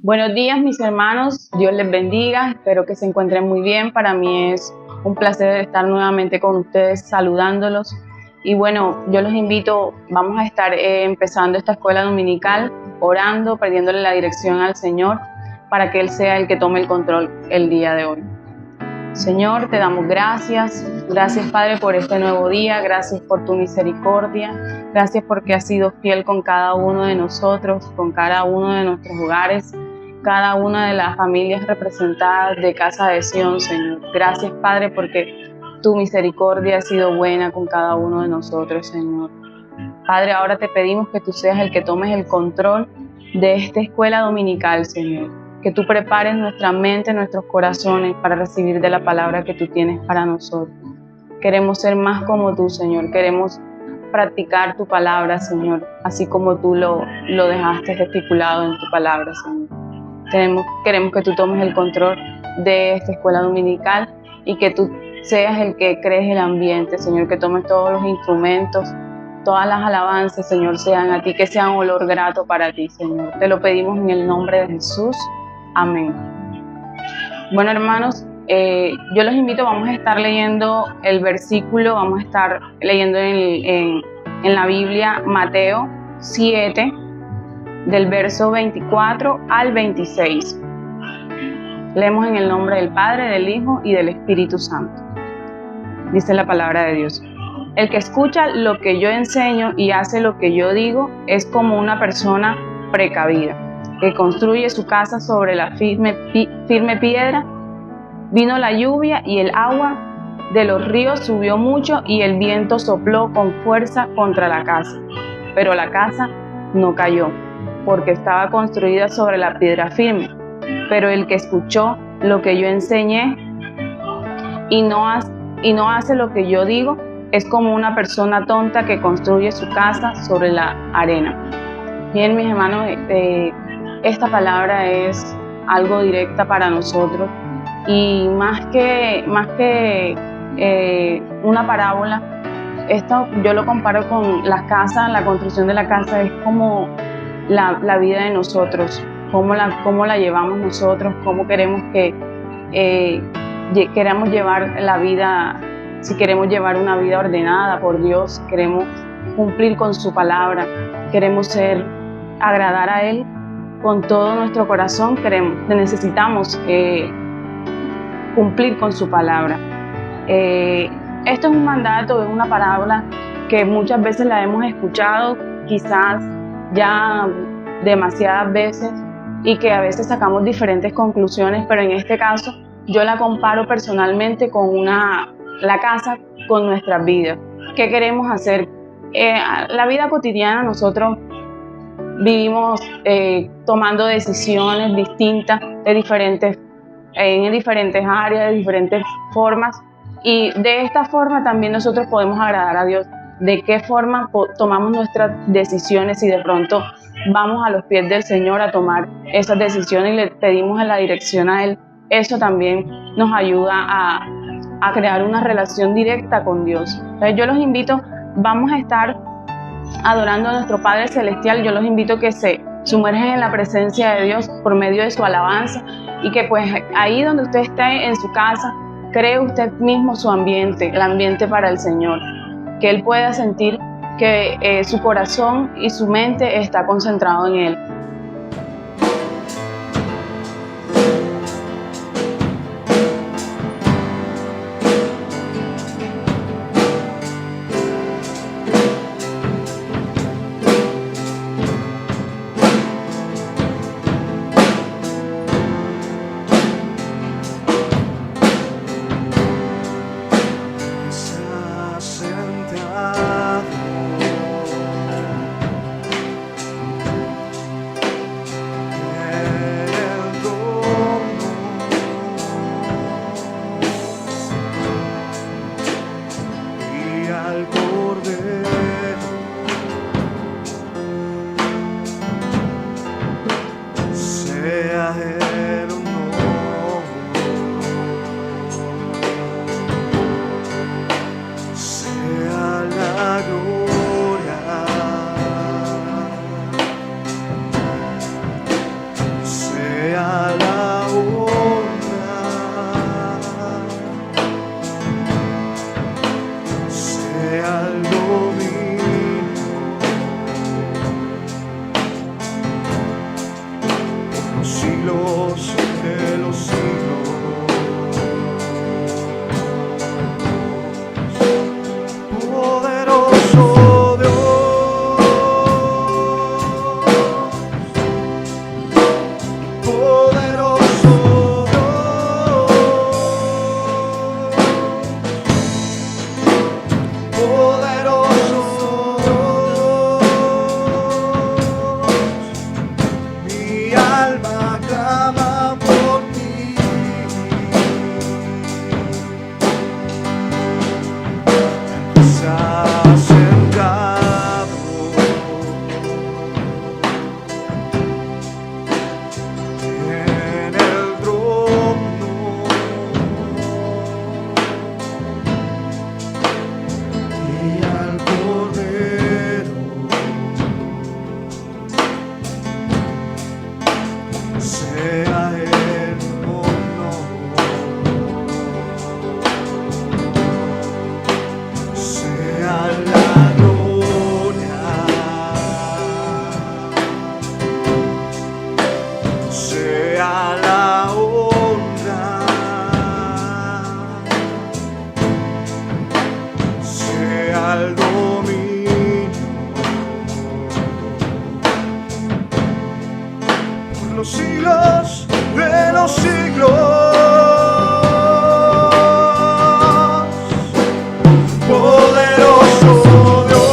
Buenos días, mis hermanos, Dios les bendiga, espero que se encuentren muy bien. Para mí es un placer estar nuevamente con ustedes saludándolos. Y bueno, yo los invito, vamos a estar empezando esta escuela dominical, orando, perdiéndole la dirección al Señor, para que Él sea el que tome el control el día de hoy. Señor, te damos gracias. Gracias, Padre, por este nuevo día. Gracias por tu misericordia. Gracias porque has sido fiel con cada uno de nosotros, con cada uno de nuestros hogares, cada una de las familias representadas de Casa de Sion, Señor. Gracias, Padre, porque tu misericordia ha sido buena con cada uno de nosotros, Señor. Padre, ahora te pedimos que tú seas el que tomes el control de esta escuela dominical, Señor. Que tú prepares nuestra mente, nuestros corazones para recibir de la palabra que tú tienes para nosotros. Queremos ser más como tú, Señor. Queremos practicar tu palabra, Señor, así como tú lo dejaste estipulado en tu palabra, Señor. Queremos que tú tomes el control de esta escuela dominical y que tú seas el que crees el ambiente, Señor, que tomes todos los instrumentos, todas las alabanzas, Señor, sean a ti, que sean olor grato para ti, Señor. Te lo pedimos en el nombre de Jesús. Amén. Bueno, hermanos, yo los invito, vamos a estar leyendo el versículo, vamos a estar leyendo en la Biblia Mateo 7, del verso 24 al 26. Leemos en el nombre del Padre, del Hijo y del Espíritu Santo. Dice la palabra de Dios: el que escucha lo que yo enseño y hace lo que yo digo es como una persona precavida, que construye su casa sobre la firme piedra. Vino la lluvia y el agua de los ríos subió mucho y el viento sopló con fuerza contra la casa. Pero la casa no cayó, porque estaba construida sobre la piedra firme. Pero el que escuchó lo que yo enseñé y no hace lo que yo digo es como una persona tonta que construye su casa sobre la arena. Bien, mis hermanos, esta palabra es algo directa para nosotros y más que una parábola, esto yo lo comparo con la casa. La construcción de la casa es como la vida de nosotros, cómo la llevamos nosotros, cómo queremos queremos llevar la vida. Si queremos llevar una vida ordenada por Dios, queremos cumplir con su palabra, queremos agradar a Él con todo nuestro corazón, necesitamos cumplir con su palabra. Esto es un mandato, es una parábola que muchas veces la hemos escuchado, quizás ya demasiadas veces, y que a veces sacamos diferentes conclusiones, pero en este caso yo la comparo personalmente con la casa con nuestras vidas. ¿Qué queremos hacer? La vida cotidiana, nosotros vivimos tomando decisiones distintas en diferentes áreas, de diferentes formas, y de esta forma también nosotros podemos agradar a Dios. ¿De qué forma tomamos nuestras decisiones? Y de pronto vamos a los pies del Señor a tomar esas decisiones y le pedimos la dirección a Él. Eso también nos ayuda a crear una relación directa con Dios. Entonces yo los invito, vamos a estar adorando a nuestro Padre Celestial. Yo los invito a que se sumergen en la presencia de Dios por medio de su alabanza, y que pues ahí donde usted esté en su casa, cree usted mismo su ambiente, el ambiente para el Señor, que Él pueda sentir que su corazón y su mente está concentrado en Él. estás sentado en el trono, y al Cordero sea el honor, sea la gloria, sea la honra, sea el dominio por los siglos de los siglos. Poderoso Dios,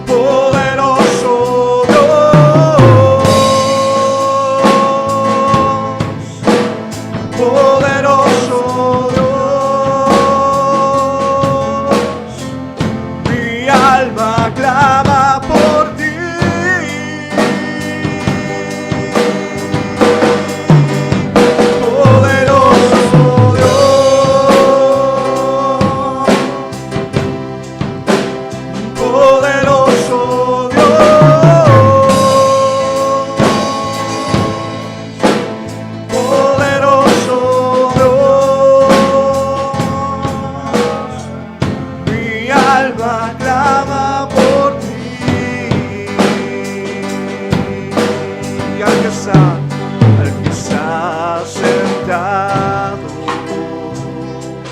poderoso Dios, poderoso Dios, mi alma clama por ti. Poderoso Dios, poderoso Dios, poderoso Dios, mi alma clama por ti. Y al que está sentado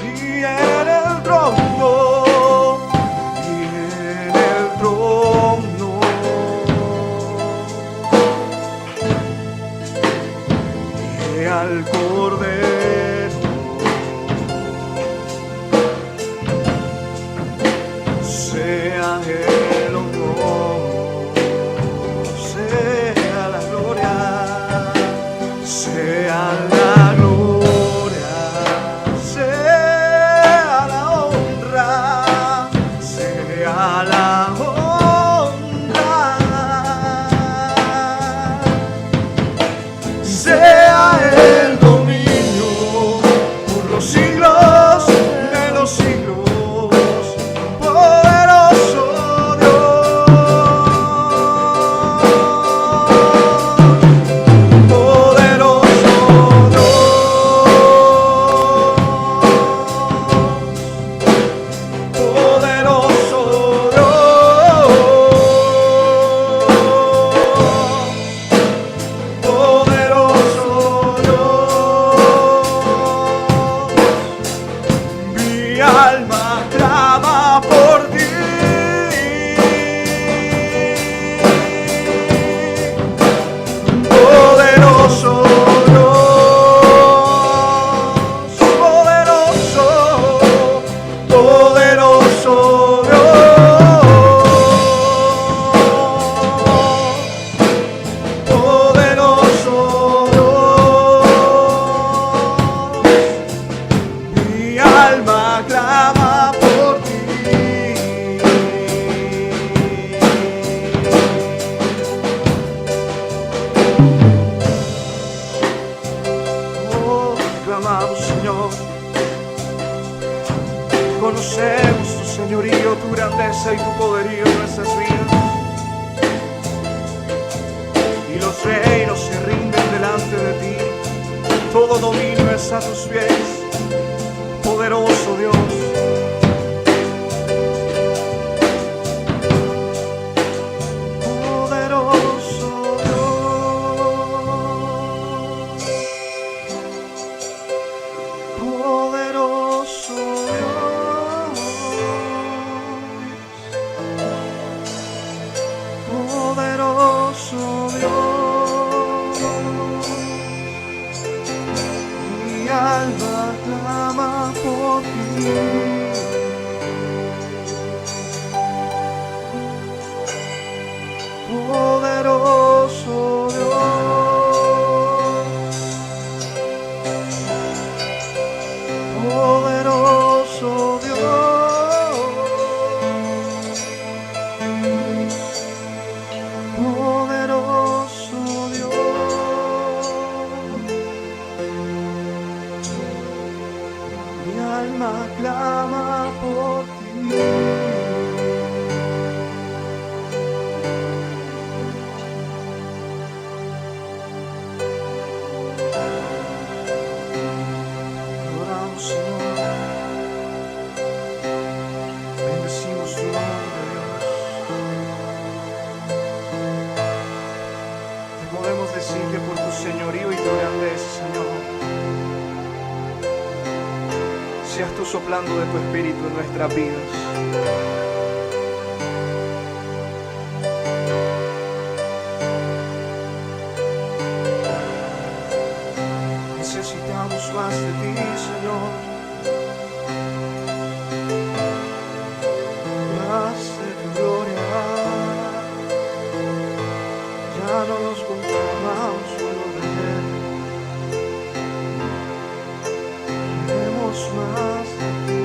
y en el trono, y al Cordero sea el honor, sea la gloria, sea la gloria, sea la honra, sea la honra, sea el dominio por los siglos de los siglos. Poderoso Dios, poderoso Dios, poderoso Dios, poderoso Dios, mi alma clama por ti. Poderoso Dios, poderoso, poderoso Dios, poderoso Dios, mi alma clama por ti. Oh, clamamos, Señor, conocemos tu señorío, tu grandeza y tu poderío en nuestras vidas, y los reinos se rinden delante de ti, todo dominio es a tus pies. Poderoso Dios, poderoso Dios, poderoso Dios, poderoso Dios, mi alma clama por ti. Poderoso Dios, poderoso Dios, poderoso Dios, mi alma clama por ti. Bendecimos tu nombre, Dios. Te podemos decir que por tu señorío y tu grandeza, Señor, seas tú soplando de tu espíritu en nuestras vidas. Necesitamos más de ti, Señor. Más de tu gloria. Ya no nos conformamos solo de él. Queremos más de ti.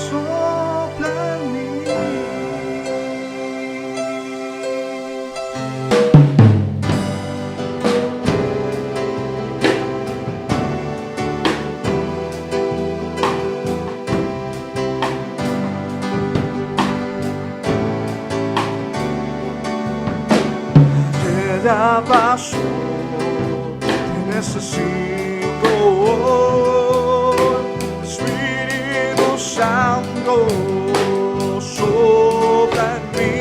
Sopla en mí. Ya pasó, te necesito, Espíritu Santo, sopla en mí.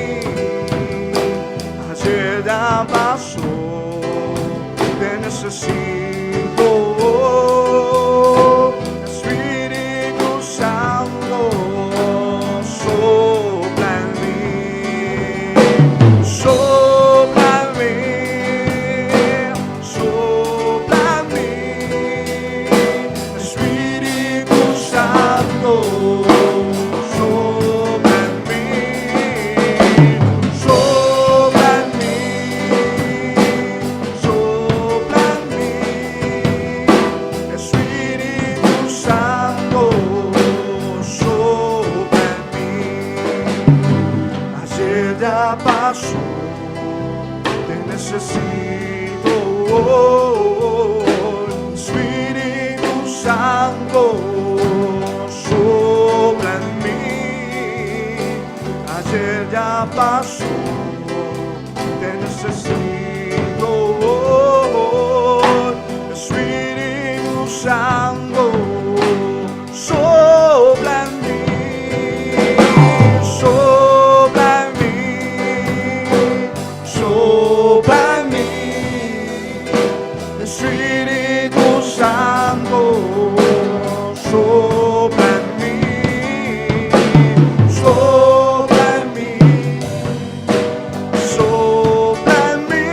Ayer ya pasó, te necesito, Espíritu Santo, sopla en mí. Sopla en mí. Ya pasó, te necesito, Espíritu Santo, sopla en mí. Ayer ya pasó, te necesito, Espíritu Santo, sopla en mí. Espíritu Santo, sopla en mí, sopla en mí, sopla en mí.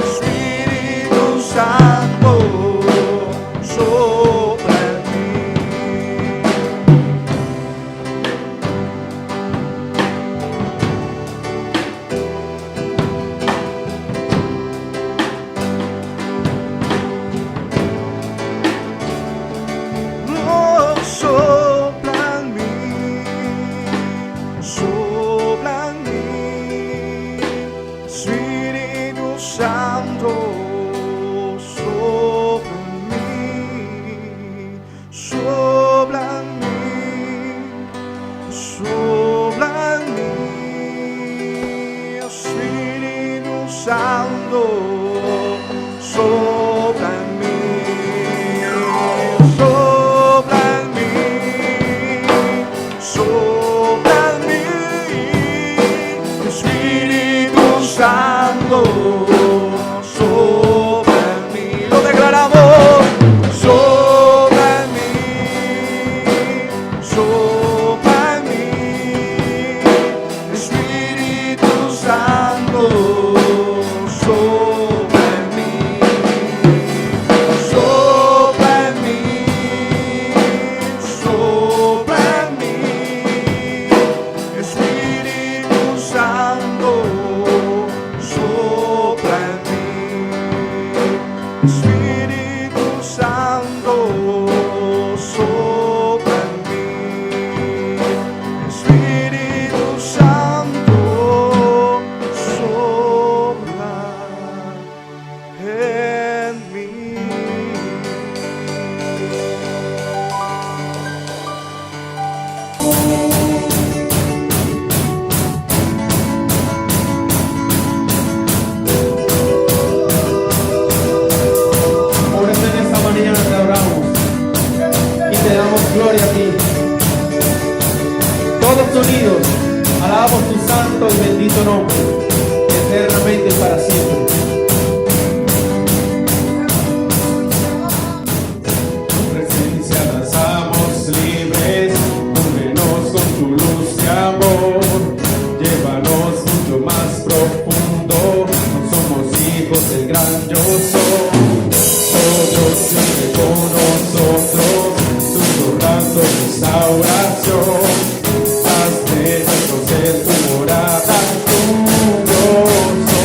Espíritu Santo, sopla en mí. Santo, sopla en mí, sopla en mí, sopla en mí, Espíritu Santo, sopla en mí, sopla en mí, sopla en mí, Espíritu Santo. Sopla en mí, lo declaramos, sopla en mí, sopla en mí, Espíritu Santo, sopla en mí, sopla en mí, sopla en mí, Espíritu Santo, sopla. maravilloso. Oh Dios, siempre con nosotros, susurrando restauración. Hazte reconocer tu morada, tu gozo.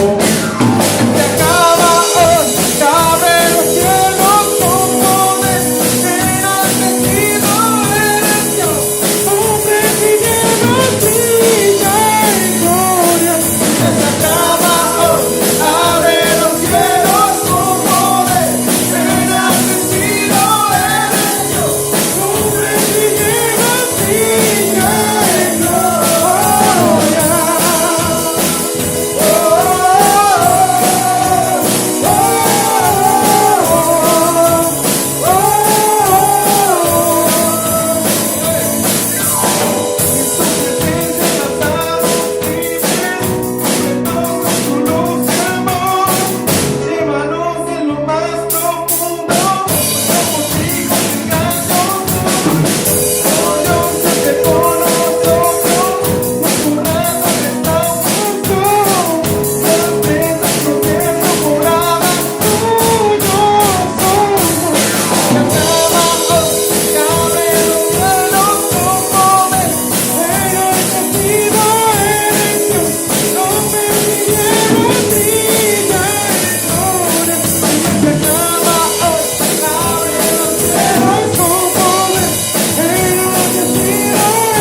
Se acaba hoy, abre los cielos con poder, enaltecido eres Dios, hombre que llevas brilla en gloria. Se acaba hoy, abre los cielos con poder, enaltecido eres Dios, hombre que llevas brilla en gloria. Llévanos en lo más profundo, somos hijos engañosos. Oh Dios, siempre con nosotros, susurrando restauración. Las presas protegen morada, tuyos somos. Se acaba hoy, abre los cielos con poder, enaltecido eres Dios, hombre que llevas brilla en gloria. Se acaba hoy, abre los cielos con poder, enaltecido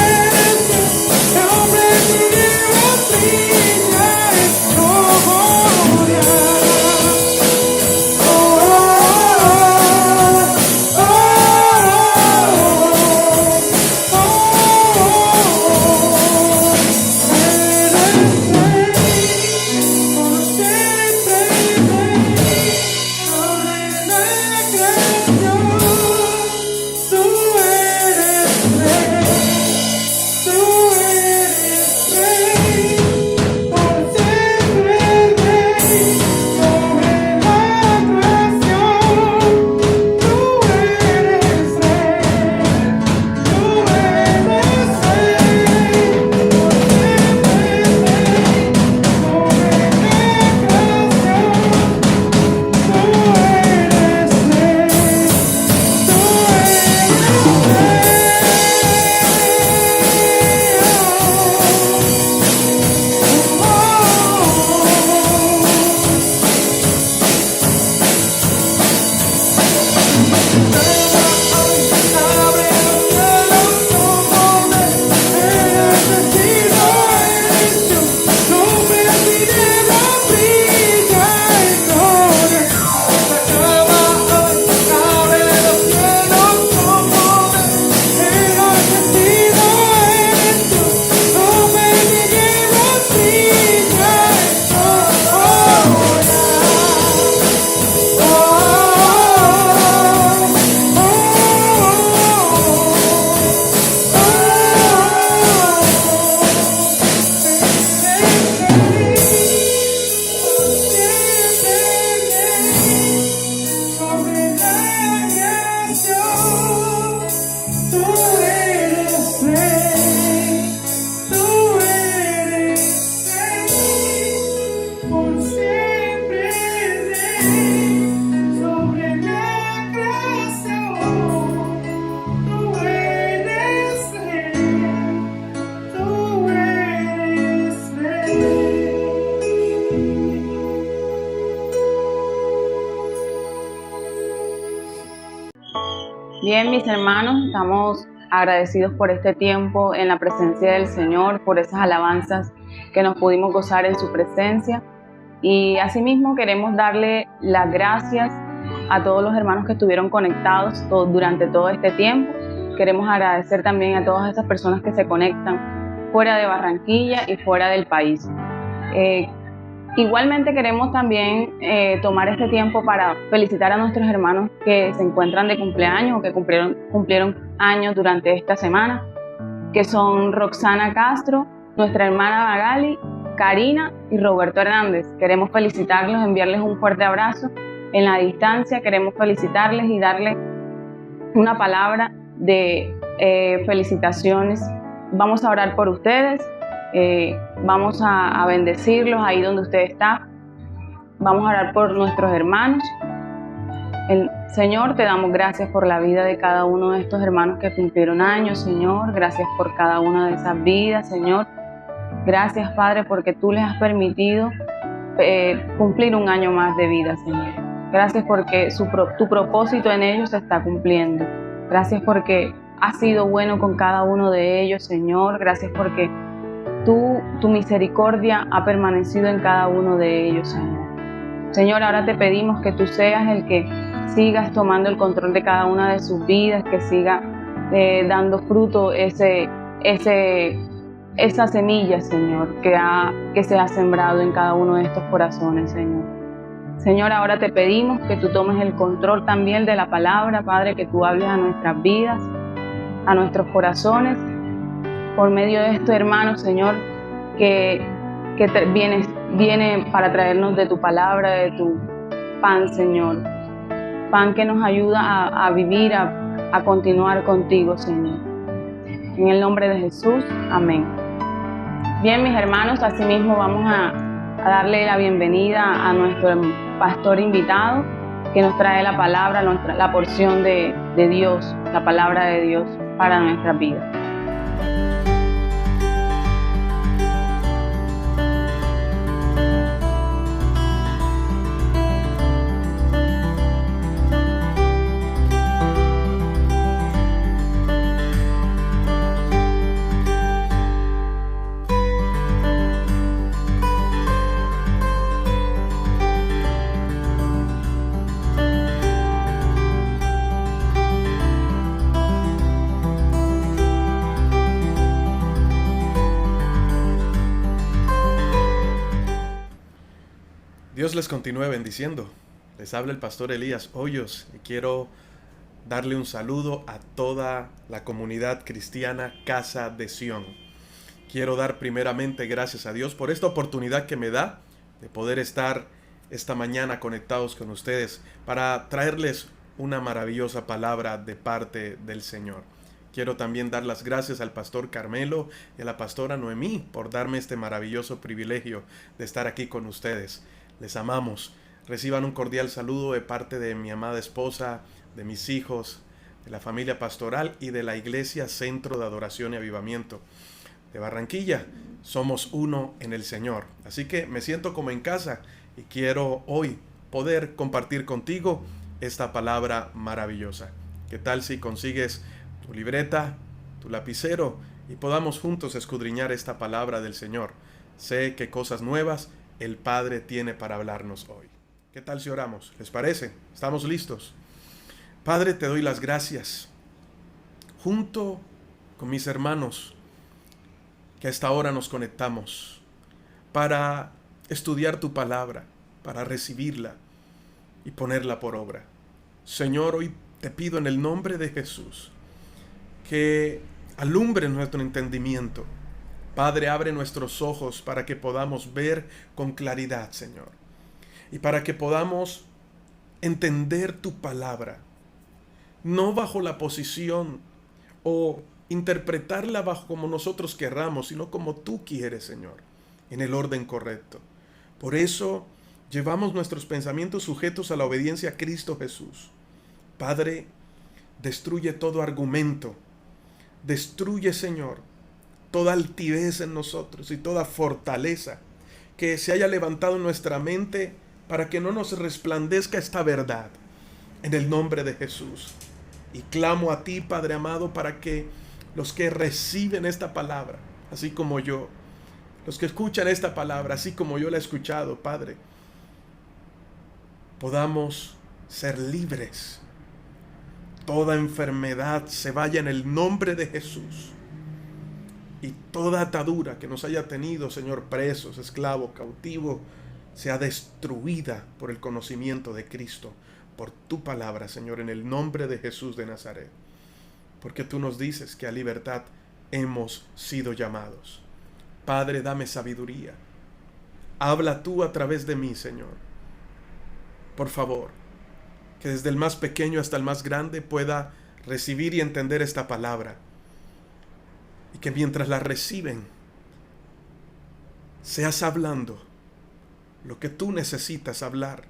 eres Dios, hombre que llevas brilla en gloria. Bien, mis hermanos, estamos agradecidos por este tiempo en la presencia del Señor, por esas alabanzas que nos pudimos gozar en su presencia. Y asimismo queremos darle las gracias a todos los hermanos que estuvieron conectados durante todo este tiempo. Queremos agradecer también a todas esas personas que se conectan fuera de Barranquilla y fuera del país. Igualmente queremos también tomar este tiempo para felicitar a nuestros hermanos que se encuentran de cumpleaños o que cumplieron años durante esta semana, que son Roxana Castro, nuestra hermana Magali, Karina y Roberto Hernández. Queremos felicitarlos, enviarles un fuerte abrazo en la distancia. Queremos felicitarles y darles una palabra de felicitaciones. Vamos a orar por ustedes. Vamos a bendecirlos ahí donde usted está. vamos a orar por nuestros hermanos. Señor, te damos gracias por la vida de cada uno de estos hermanos que cumplieron años, Señor. Gracias por cada una de esas vidas, Señor. Gracias, Padre, porque tú les has permitido cumplir un año más de vida, Señor. Gracias porque tu propósito en ellos se está cumpliendo. Gracias porque has sido bueno con cada uno de ellos, Señor. Gracias porque tu misericordia ha permanecido en cada uno de ellos, Señor. Señor, ahora te pedimos que tú seas el que sigas tomando el control de cada una de sus vidas, que siga dando fruto esa semilla, Señor, que se ha sembrado en cada uno de estos corazones, Señor. Señor, ahora te pedimos que tú tomes el control también de la palabra, Padre, que tú hables a nuestras vidas, a nuestros corazones, por medio de estos hermanos, Señor, que viene para traernos de tu palabra, de tu pan, Señor. Pan que nos ayuda a vivir, a continuar contigo, Señor. En el nombre de Jesús, amén. Bien, mis hermanos, asimismo vamos a darle la bienvenida a nuestro pastor invitado que nos trae la palabra, la porción de Dios, la palabra de Dios para nuestras vidas. Dios les continúe bendiciendo. Les habla el pastor Elías Hoyos y quiero darle un saludo a toda la comunidad cristiana Casa de Sión. Quiero dar primeramente gracias a Dios por esta oportunidad que me da de poder estar esta mañana conectados con ustedes para traerles una maravillosa palabra de parte del Señor. Quiero también dar las gracias al pastor Carmelo y a la pastora Noemí por darme este maravilloso privilegio de estar aquí con ustedes. Les amamos. Reciban un cordial saludo de parte de mi amada esposa, de mis hijos, de la familia pastoral y de la Iglesia Centro de Adoración y Avivamiento de Barranquilla. Somos uno en el Señor. Así que me siento como en casa y quiero hoy poder compartir contigo esta palabra maravillosa. ¿Qué tal si consigues tu libreta, tu lapicero y podamos juntos escudriñar esta palabra del Señor? Sé que cosas nuevas el Padre tiene para hablarnos hoy. ¿Qué tal si oramos? ¿Les parece? ¿Estamos listos? Padre, te doy las gracias. Junto con mis hermanos que a esta hora nos conectamos para estudiar tu palabra, para recibirla y ponerla por obra. Señor, hoy te pido en el nombre de Jesús que alumbre nuestro entendimiento. Padre, abre nuestros ojos para que podamos ver con claridad, Señor. Y para que podamos entender tu palabra. No bajo la posición o interpretarla bajo como nosotros querramos, sino como tú quieres, Señor. En el orden correcto. Por eso llevamos nuestros pensamientos sujetos a la obediencia a Cristo Jesús. Padre, destruye todo argumento. Destruye, Señor, toda altivez en nosotros y toda fortaleza que se haya levantado en nuestra mente para que no nos resplandezca esta verdad, en el nombre de Jesús. Y clamo a ti, Padre amado, para que los que reciben esta palabra, así como yo, los que escuchan esta palabra, así como yo la he escuchado, Padre, podamos ser libres. Toda enfermedad se vaya en el nombre de Jesús. Y toda atadura que nos haya tenido, Señor, presos, esclavos, cautivos, sea destruida por el conocimiento de Cristo, por tu palabra, Señor, en el nombre de Jesús de Nazaret. Porque tú nos dices que a libertad hemos sido llamados. Padre, dame sabiduría. Habla tú a través de mí, Señor. Por favor, que desde el más pequeño hasta el más grande pueda recibir y entender esta palabra. Y que mientras la reciben, seas hablando lo que tú necesitas hablar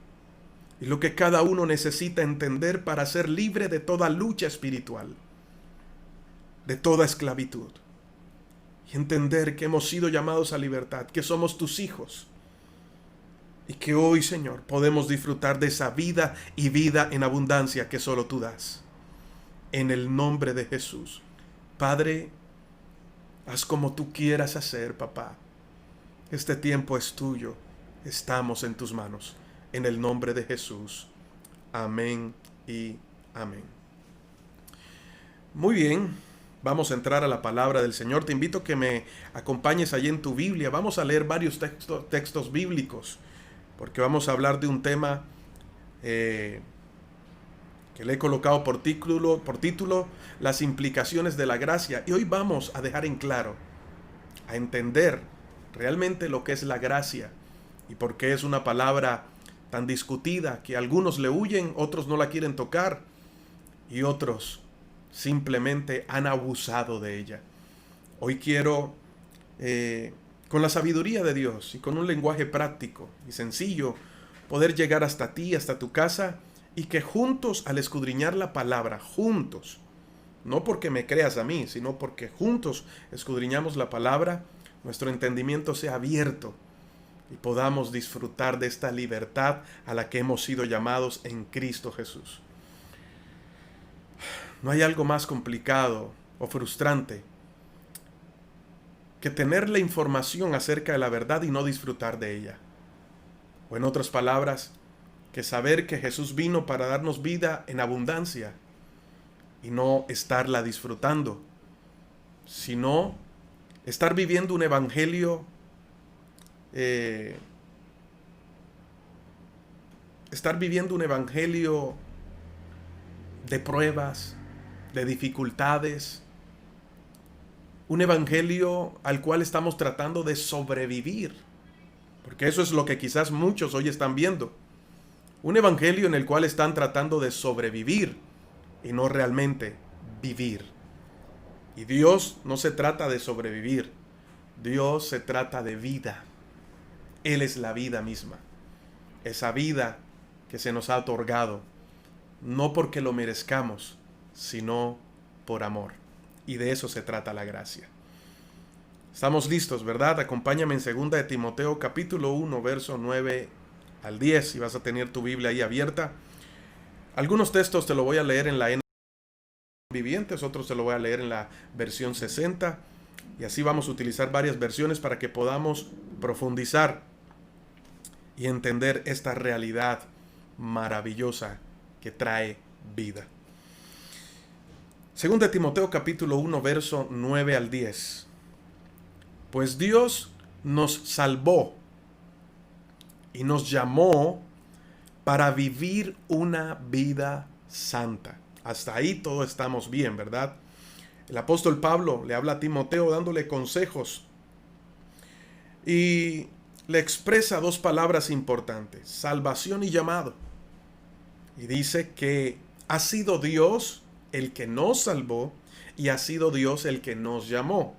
y lo que cada uno necesita entender para ser libre de toda lucha espiritual, de toda esclavitud, y entender que hemos sido llamados a libertad, que somos tus hijos, y que hoy, Señor, podemos disfrutar de esa vida y vida en abundancia que solo tú das. En el nombre de Jesús. Padre, haz como tú quieras hacer, papá. Este tiempo es tuyo. Estamos en tus manos. En el nombre de Jesús. Amén y amén. Muy bien. Vamos a entrar a la palabra del Señor. Te invito a que me acompañes allí en tu Biblia. Vamos a leer varios textos bíblicos, porque vamos a hablar de un tema que le he colocado por título, las implicaciones de la gracia. Y hoy vamos a dejar en claro, a entender realmente lo que es la gracia y por qué es una palabra tan discutida que algunos le huyen, otros no la quieren tocar y otros simplemente han abusado de ella. Hoy quiero, con la sabiduría de Dios y con un lenguaje práctico y sencillo, poder llegar hasta ti, hasta tu casa, y que juntos, al escudriñar la palabra, juntos, no porque me creas a mí, sino porque juntos escudriñamos la palabra, nuestro entendimiento sea abierto y podamos disfrutar de esta libertad a la que hemos sido llamados en Cristo Jesús. No hay algo más complicado o frustrante que tener la información acerca de la verdad y no disfrutar de ella. O en otras palabras, que saber que Jesús vino para darnos vida en abundancia y no estarla disfrutando, sino estar viviendo un evangelio de pruebas, de dificultades, un evangelio al cual estamos tratando de sobrevivir, porque eso es lo que quizás muchos hoy están viendo, un evangelio en el cual están tratando de sobrevivir y no realmente vivir. Y Dios no se trata de sobrevivir, Dios se trata de vida. Él es la vida misma, esa vida que se nos ha otorgado, no porque lo merezcamos, sino por amor. Y de eso se trata la gracia. Estamos listos, ¿verdad? Acompáñame en 2 de Timoteo capítulo 1, verso 9 al 10, si vas a tener tu Biblia ahí abierta. Algunos textos te lo voy a leer en la NBI Vivientes, otros te lo voy a leer en la versión 60, y así vamos a utilizar varias versiones para que podamos profundizar y entender esta realidad maravillosa que trae vida. 2 de Timoteo capítulo 1, verso 9 al 10. Pues Dios nos salvó y nos llamó para vivir una vida santa. Hasta ahí todo estamos bien, ¿verdad? El apóstol Pablo le habla a Timoteo dándole consejos y le expresa dos palabras importantes: salvación y llamado. Y dice que ha sido Dios el que nos salvó y ha sido Dios el que nos llamó,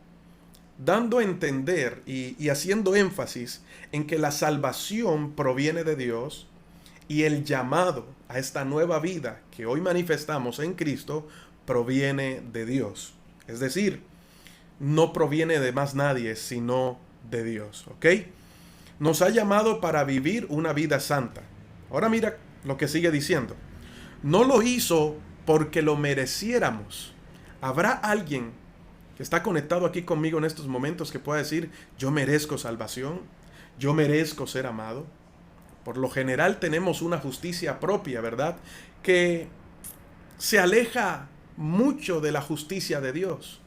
dando a entender y haciendo énfasis en que la salvación proviene de Dios y el llamado a esta nueva vida que hoy manifestamos en Cristo proviene de Dios. Es decir, no proviene de más nadie sino de Dios, ¿ok? Nos ha llamado para vivir una vida santa. Ahora mira lo que sigue diciendo. No lo hizo porque lo mereciéramos. ¿Habrá alguien que está conectado aquí conmigo en estos momentos que pueda decir: yo merezco salvación, yo merezco ser amado? Por lo general tenemos una justicia propia, ¿verdad?, que se aleja mucho de la justicia de Dios.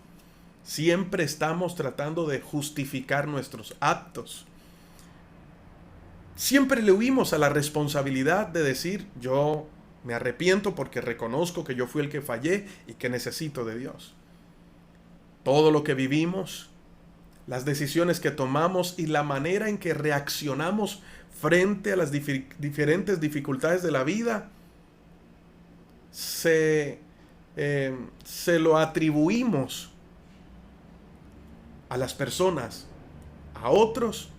Siempre estamos tratando de justificar nuestros actos. Siempre le huimos a la responsabilidad de decir: yo me arrepiento porque reconozco que yo fui el que fallé y que necesito de Dios. Todo lo que vivimos, las decisiones que tomamos y la manera en que reaccionamos frente a las diferentes dificultades de la vida, se lo atribuimos a las personas, a otros,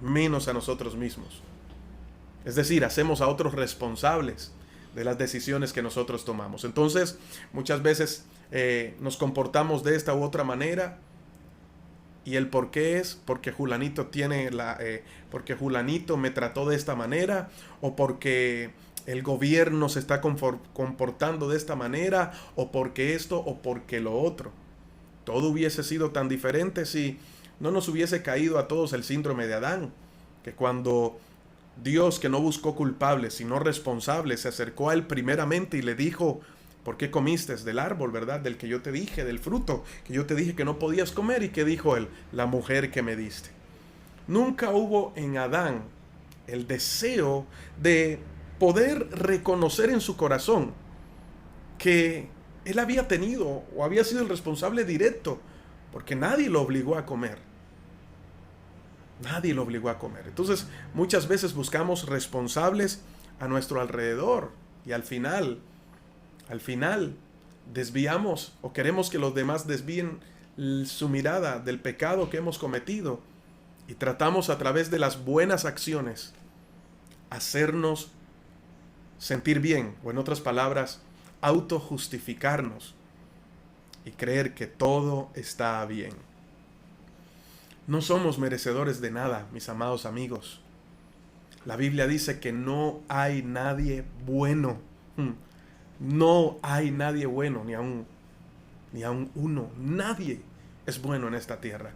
menos a nosotros mismos. Es decir, hacemos a otros responsables de las decisiones que nosotros tomamos. Entonces, muchas veces nos comportamos de esta u otra manera. Y el por qué es porque Julanito porque Julanito me trató de esta manera, o porque el gobierno se está comportando de esta manera, o porque esto, o porque lo otro. Todo hubiese sido tan diferente si no nos hubiese caído a todos el síndrome de Adán, que cuando Dios, que no buscó culpables sino responsables, se acercó a él primeramente y le dijo: ¿por qué comiste del árbol, verdad? Del que yo te dije, del fruto que yo te dije que no podías comer. ¿Y qué dijo él? La mujer que me diste. Nunca hubo en Adán el deseo de poder reconocer en su corazón que él había tenido o había sido el responsable directo, porque nadie lo obligó a comer. Nadie lo obligó a comer. Entonces, muchas veces buscamos responsables a nuestro alrededor y al final desviamos o queremos que los demás desvíen su mirada del pecado que hemos cometido y tratamos a través de las buenas acciones hacernos sentir bien, o en otras palabras, autojustificarnos y creer que todo está bien. No somos merecedores de nada, mis amados amigos. La Biblia dice que no hay nadie bueno. No hay nadie bueno, ni aun uno. Nadie es bueno en esta tierra.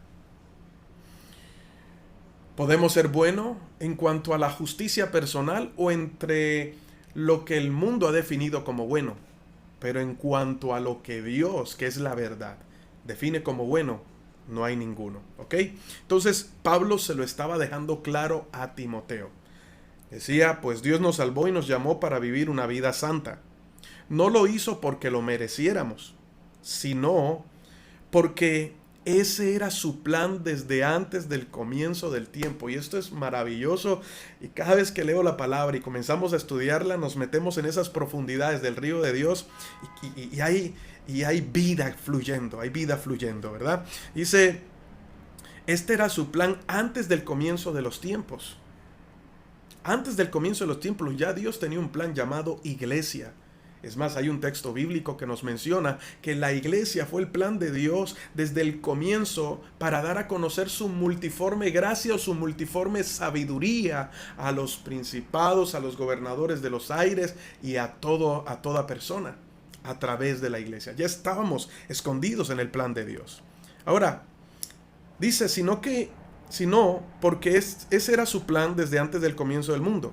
Podemos ser buenos en cuanto a la justicia personal o entre lo que el mundo ha definido como bueno. Pero en cuanto a lo que Dios, que es la verdad, define como bueno, no hay ninguno. ¿Ok? Entonces Pablo se lo estaba dejando claro a Timoteo. Decía, pues Dios nos salvó y nos llamó para vivir una vida santa. No lo hizo porque lo mereciéramos, sino porque ese era su plan desde antes del comienzo del tiempo. Y esto es maravilloso. Y cada vez que leo la palabra y comenzamos a estudiarla, nos metemos en esas profundidades del río de Dios y hay vida fluyendo, ¿verdad? Dice, este era su plan antes del comienzo de los tiempos. Antes del comienzo de los tiempos ya Dios tenía un plan llamado iglesia. Es más, hay un texto bíblico que nos menciona que la iglesia fue el plan de Dios desde el comienzo para dar a conocer su multiforme gracia o su multiforme sabiduría a los principados, a los gobernadores de los aires y a toda persona a través de la iglesia. Ya estábamos escondidos en el plan de Dios. Ahora, dice, sino porque ese era su plan desde antes del comienzo del mundo,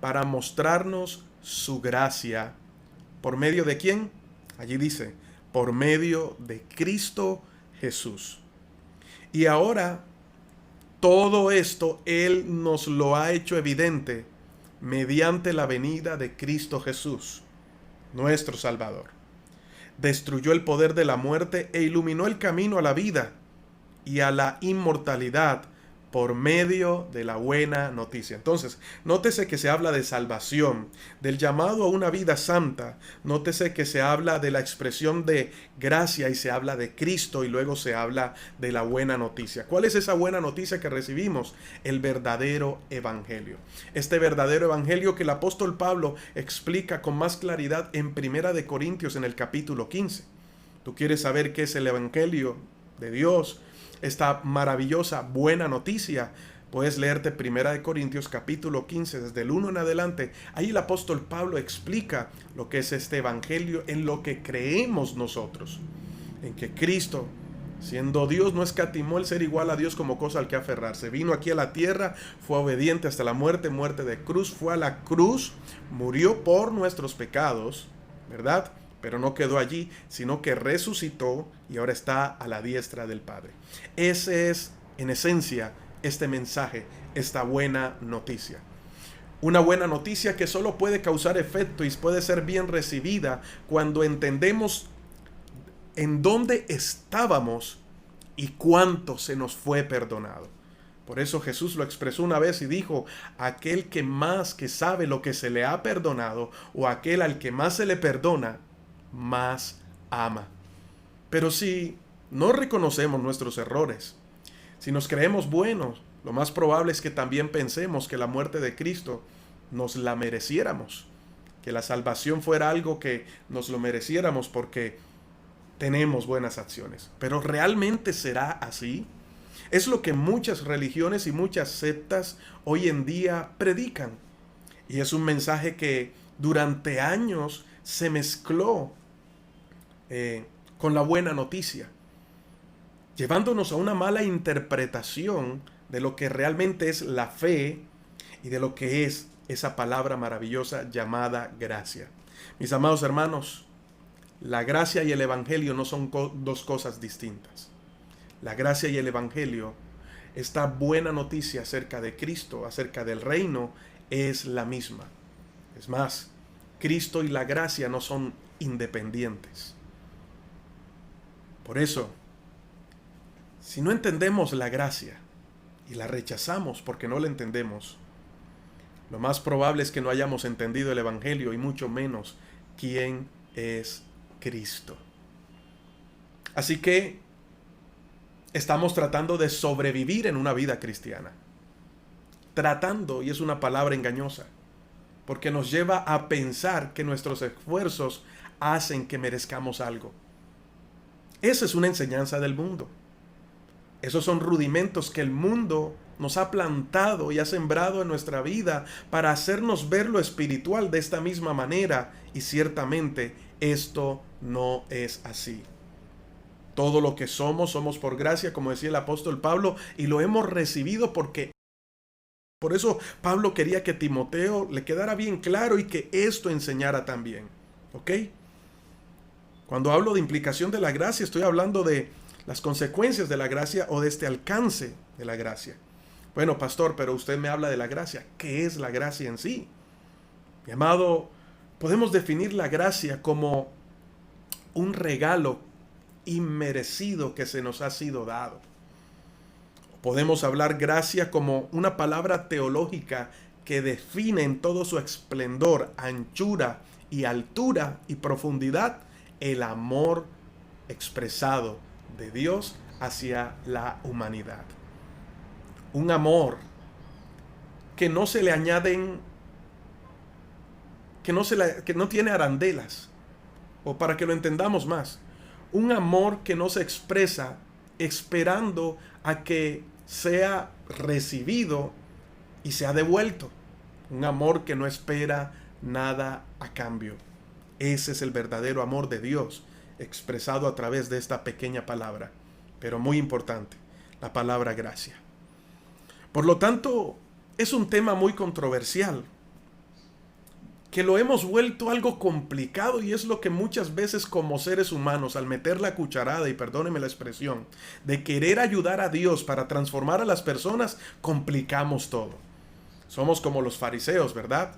para mostrarnos su gracia. ¿Por medio de quién? Allí dice, por medio de Cristo Jesús. Y ahora, todo esto Él nos lo ha hecho evidente mediante la venida de Cristo Jesús, nuestro Salvador. Destruyó el poder de la muerte e iluminó el camino a la vida y a la inmortalidad por medio de la buena noticia. Entonces, nótese que se habla de salvación, del llamado a una vida santa. Nótese que se habla de la expresión de gracia y se habla de Cristo y luego se habla de la buena noticia. ¿Cuál es esa buena noticia que recibimos? El verdadero evangelio. Este verdadero evangelio que el apóstol Pablo explica con más claridad en 1 Corintios en el capítulo 15. ¿Tú quieres saber qué es el evangelio de Dios? Esta maravillosa buena noticia, puedes leerte 1 Corintios capítulo 15 desde el 1 en adelante. Ahí el apóstol Pablo explica lo que es este evangelio, en lo que creemos nosotros, en que Cristo, siendo Dios, no escatimó el ser igual a Dios como cosa al que aferrarse. Vino aquí a la tierra, fue obediente hasta la muerte de cruz, fue a la cruz, murió por nuestros pecados, ¿verdad? Pero no quedó allí, sino que resucitó y ahora está a la diestra del Padre. Ese es, en esencia, este mensaje, esta buena noticia. Una buena noticia que solo puede causar efecto y puede ser bien recibida cuando entendemos en dónde estábamos y cuánto se nos fue perdonado. Por eso Jesús lo expresó una vez y dijo, aquel que más que sabe lo que se le ha perdonado, o aquel al que más se le perdona, más ama. Pero si no reconocemos nuestros errores, si nos creemos buenos, lo más probable es que también pensemos que la muerte de Cristo nos la mereciéramos, que la salvación fuera algo que nos lo mereciéramos porque tenemos buenas acciones. Pero ¿realmente será así? Es lo que muchas religiones y muchas sectas hoy en día predican. Y es un mensaje que durante años se mezcló con la buena noticia, llevándonos a una mala interpretación de lo que realmente es la fe y de lo que es esa palabra maravillosa llamada gracia. Mis amados hermanos, la gracia y el evangelio no son dos cosas distintas. La gracia y el evangelio, esta buena noticia acerca de Cristo, acerca del reino, es la misma. Es más, Cristo y la gracia no son independientes. Por eso, si no entendemos la gracia y la rechazamos porque no la entendemos, lo más probable es que no hayamos entendido el evangelio y mucho menos quién es Cristo. Así que estamos tratando de sobrevivir en una vida cristiana. Tratando, y es una palabra engañosa, porque nos lleva a pensar que nuestros esfuerzos hacen que merezcamos algo. Esa es una enseñanza del mundo. Esos son rudimentos que el mundo nos ha plantado y ha sembrado en nuestra vida para hacernos ver lo espiritual de esta misma manera, y ciertamente esto no es así. Todo lo que somos por gracia, como decía el apóstol Pablo, y lo hemos recibido porque... Por eso Pablo quería que Timoteo le quedara bien claro y que esto enseñara también. ¿Ok? Cuando hablo de implicación de la gracia, estoy hablando de las consecuencias de la gracia o de este alcance de la gracia. Bueno, pastor, pero usted me habla de la gracia. ¿Qué es la gracia en sí? Mi amado, podemos definir la gracia como un regalo inmerecido que se nos ha sido dado. Podemos hablar gracia como una palabra teológica que define en todo su esplendor, anchura y altura y profundidad el amor expresado de Dios hacia la humanidad. Un amor que no se le añaden, que no tiene arandelas, o para que lo entendamos más, un amor que no se expresa esperando a que sea recibido y sea devuelto. Un amor que no espera nada a cambio. Ese es el verdadero amor de Dios, expresado a través de esta pequeña palabra, pero muy importante, la palabra gracia. Por lo tanto, es un tema muy controversial, que lo hemos vuelto algo complicado, y es lo que muchas veces como seres humanos, al meter la cucharada, y perdóneme la expresión, de querer ayudar a Dios para transformar a las personas, complicamos todo. Somos como los fariseos, ¿verdad?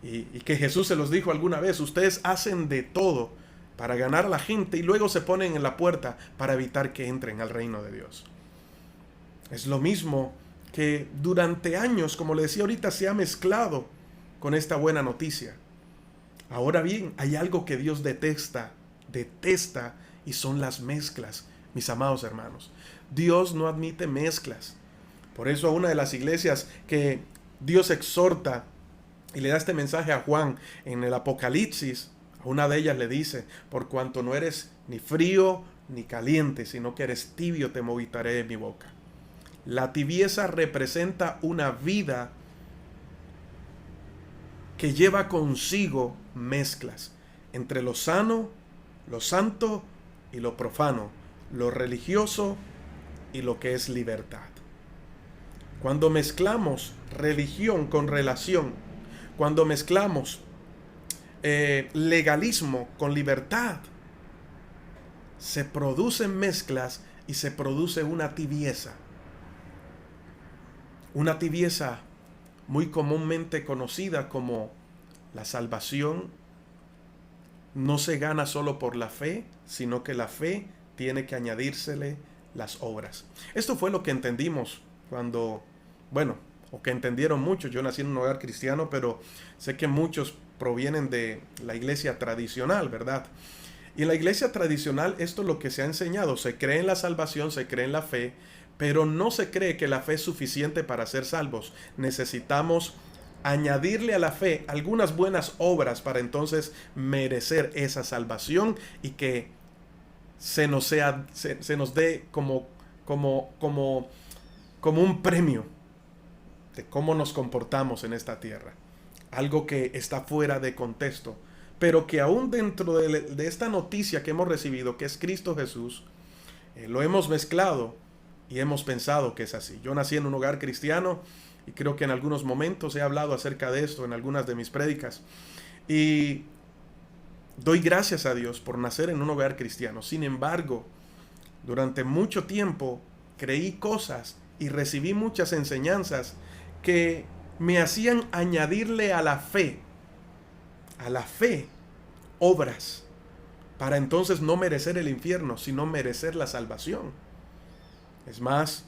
Y que Jesús se los dijo alguna vez: ustedes hacen de todo para ganar a la gente y luego se ponen en la puerta para evitar que entren al reino de Dios. Es lo mismo que durante años, como le decía ahorita, se ha mezclado con esta buena noticia. Ahora bien, hay algo que Dios detesta, y son las mezclas, mis amados hermanos. Dios no admite mezclas. Por eso a una de las iglesias que Dios exhorta y le da este mensaje a Juan en el Apocalipsis, a una de ellas le dice: por cuanto no eres ni frío ni caliente, sino que eres tibio, te vomitaré de mi boca. La tibieza representa una vida que lleva consigo mezclas entre lo sano, lo santo y lo profano, lo religioso y lo que es libertad. Cuando mezclamos religión con relación, cuando mezclamos legalismo con libertad, se producen mezclas y se produce una tibieza. Una tibieza muy comúnmente conocida como la salvación no se gana solo por la fe, sino que la fe tiene que añadírsele las obras. Esto fue lo que entendimos cuando, o que entendieron muchos. Yo nací en un hogar cristiano, pero sé que muchos provienen de la iglesia tradicional, ¿verdad? Y en la iglesia tradicional esto es lo que se ha enseñado. Se cree en la salvación, se cree en la fe, pero no se cree que la fe es suficiente para ser salvos. Necesitamos añadirle a la fe algunas buenas obras para entonces merecer esa salvación y que se nos dé como un premio de cómo nos comportamos en esta tierra. Algo que está fuera de contexto, pero que aún dentro de esta noticia que hemos recibido, que es Cristo Jesús, lo hemos mezclado y hemos pensado que es así. Yo nací en un hogar cristiano y creo que en algunos momentos he hablado acerca de esto en algunas de mis prédicas. Y doy gracias a Dios por nacer en un hogar cristiano. Sin embargo, durante mucho tiempo creí cosas y recibí muchas enseñanzas que me hacían añadirle a la fe, obras, para entonces no merecer el infierno, sino merecer la salvación. Es más,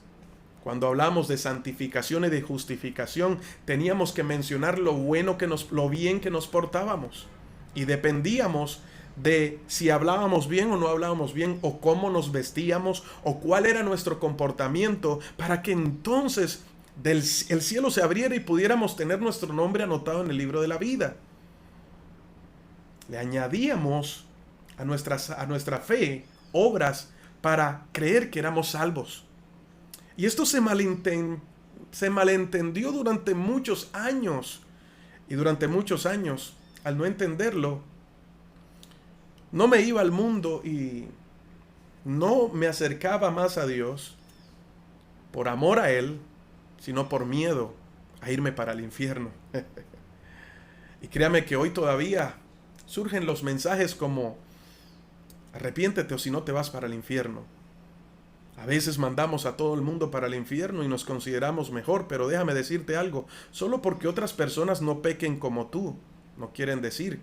cuando hablamos de santificación y de justificación, teníamos que mencionar lo bien que nos portábamos. Y dependíamos de si hablábamos bien o no hablábamos bien, o cómo nos vestíamos, o cuál era nuestro comportamiento, para que entonces el cielo se abriera y pudiéramos tener nuestro nombre anotado en el libro de la vida. Le añadíamos a nuestra fe obras para creer que éramos salvos. Y esto se malentendió durante muchos años. Y durante muchos años, al no entenderlo, no me iba al mundo y no me acercaba más a Dios por amor a Él, sino por miedo a irme para el infierno. Y créame que hoy todavía surgen los mensajes como: arrepiéntete o si no te vas para el infierno. A veces mandamos a todo el mundo para el infierno y nos consideramos mejor, pero déjame decirte algo: solo porque otras personas no pequen como tú, no quieren decir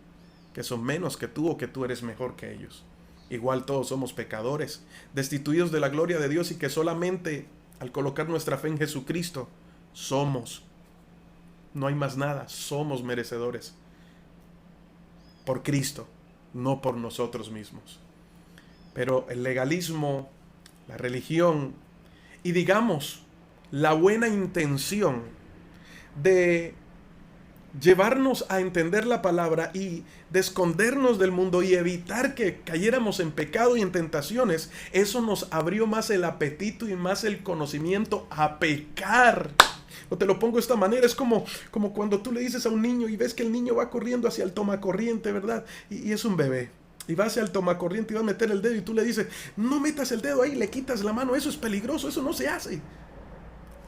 que son menos que tú o que tú eres mejor que ellos. Igual todos somos pecadores, destituidos de la gloria de Dios, y que solamente al colocar nuestra fe en Jesucristo no hay más nada, somos merecedores por Cristo, no por nosotros mismos. Pero el legalismo, la religión y digamos la buena intención de llevarnos a entender la palabra y de escondernos del mundo y evitar que cayéramos en pecado y en tentaciones, eso nos abrió más el apetito y más el conocimiento a pecar. O te lo pongo de esta manera: es como cuando tú le dices a un niño y ves que el niño va corriendo hacia el tomacorriente, ¿verdad? Y es un bebé. Y va hacia el tomacorriente y va a meter el dedo y tú le dices: no metas el dedo ahí, le quitas la mano, eso es peligroso, eso no se hace.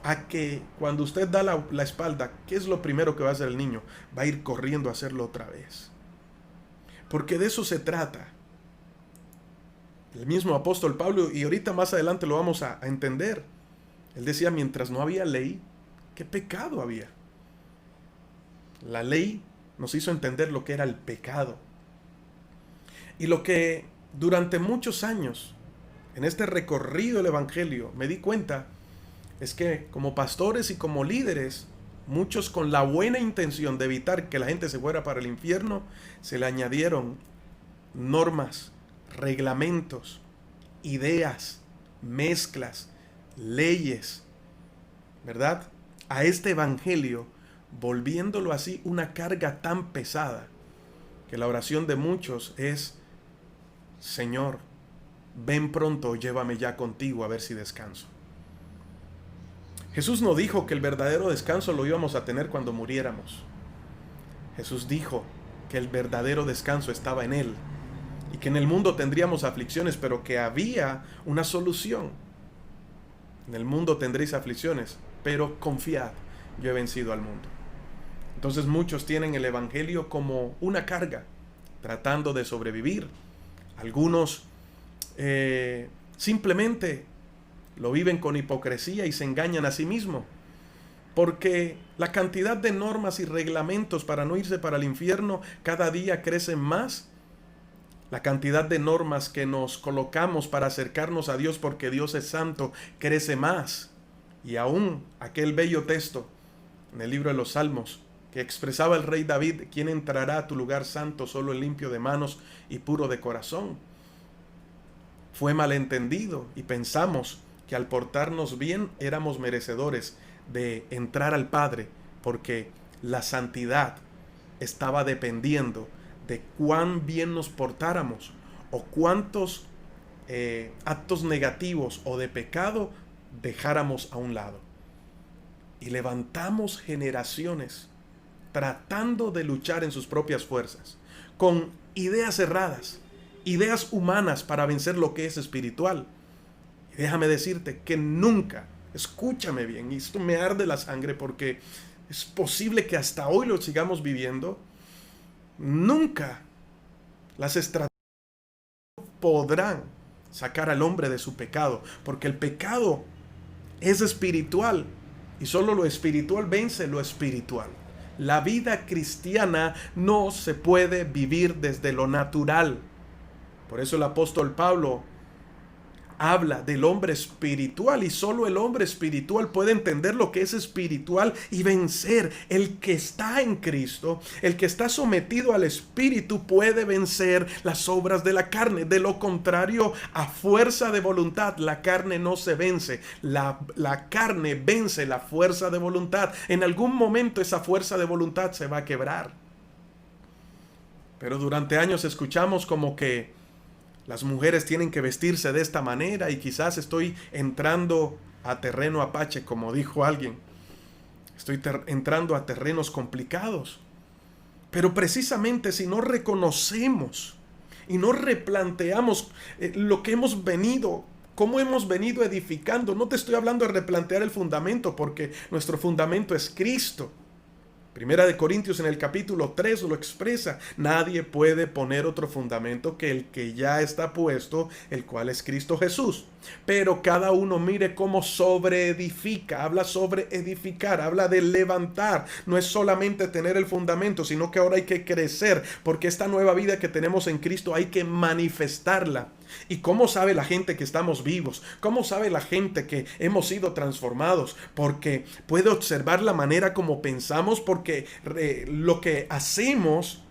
A que cuando usted da la espalda, ¿qué es lo primero que va a hacer el niño? Va a ir corriendo a hacerlo otra vez. Porque de eso se trata. El mismo apóstol Pablo, y ahorita más adelante lo vamos a entender, él decía: mientras no había ley, ¿qué pecado había? La ley nos hizo entender lo que era el pecado. Y lo que durante muchos años, en este recorrido del Evangelio, me di cuenta es que como pastores y como líderes, muchos con la buena intención de evitar que la gente se fuera para el infierno, se le añadieron normas, reglamentos, ideas, mezclas, leyes, ¿verdad?, a este evangelio, volviéndolo así una carga tan pesada que la oración de muchos es: Señor, ven pronto, llévame ya contigo a ver si descanso. Jesús no dijo que el verdadero descanso lo íbamos a tener cuando muriéramos. Jesús dijo que el verdadero descanso estaba en Él y que en el mundo tendríamos aflicciones, pero que había una solución. En el mundo tendréis aflicciones, pero confiad, yo he vencido al mundo. Entonces muchos tienen el evangelio como una carga, tratando de sobrevivir. Algunos simplemente lo viven con hipocresía y se engañan a sí mismos, porque la cantidad de normas y reglamentos para no irse para el infierno cada día crecen más. La cantidad de normas que nos colocamos para acercarnos a Dios porque Dios es santo crece más. Y aún aquel bello texto en el libro de los Salmos que expresaba el rey David: ¿quién entrará a tu lugar santo? Solo el limpio de manos y puro de corazón. Fue malentendido y pensamos que al portarnos bien éramos merecedores de entrar al Padre, porque La santidad estaba dependiendo de cuán bien nos portáramos o cuántos actos negativos o de pecado dejáramos a un lado. Y levantamos generaciones tratando de luchar en sus propias fuerzas, con ideas erradas, ideas humanas para vencer lo que es espiritual. Y déjame decirte que nunca, escúchame bien, y esto me arde la sangre porque es posible que hasta hoy lo sigamos viviendo, nunca las estrategias podrán sacar al hombre de su pecado, porque el pecado es espiritual y solo lo espiritual vence lo espiritual. La vida cristiana no se puede vivir desde lo natural. Por eso el apóstol Pablo habla del hombre espiritual y solo el hombre espiritual puede entender lo que es espiritual y vencer. El que está en Cristo, el que está sometido al Espíritu puede vencer las obras de la carne. De lo contrario, a fuerza de voluntad, la carne no se vence. La carne vence la fuerza de voluntad. En algún momento esa fuerza de voluntad se va a quebrar. Pero durante años escuchamos como que las mujeres tienen que vestirse de esta manera y quizás estoy entrando a terreno apache, como dijo alguien. Estoy entrando a terrenos complicados. Pero precisamente si no reconocemos y no replanteamos lo que hemos venido, cómo hemos venido edificando, no te estoy hablando de replantear el fundamento porque nuestro fundamento es Cristo. Primera de Corintios en el capítulo 3 lo expresa. Nadie puede poner otro fundamento que el que ya está puesto, el cual es Cristo Jesús. Pero cada uno mire cómo sobreedifica. Habla sobre edificar, habla de levantar. No es solamente tener el fundamento, sino que ahora hay que crecer, porque esta nueva vida que tenemos en Cristo hay que manifestarla. ¿Y cómo sabe la gente que estamos vivos? ¿Cómo sabe la gente que hemos sido transformados? Porque puede observar la manera como pensamos, porque lo que hacemos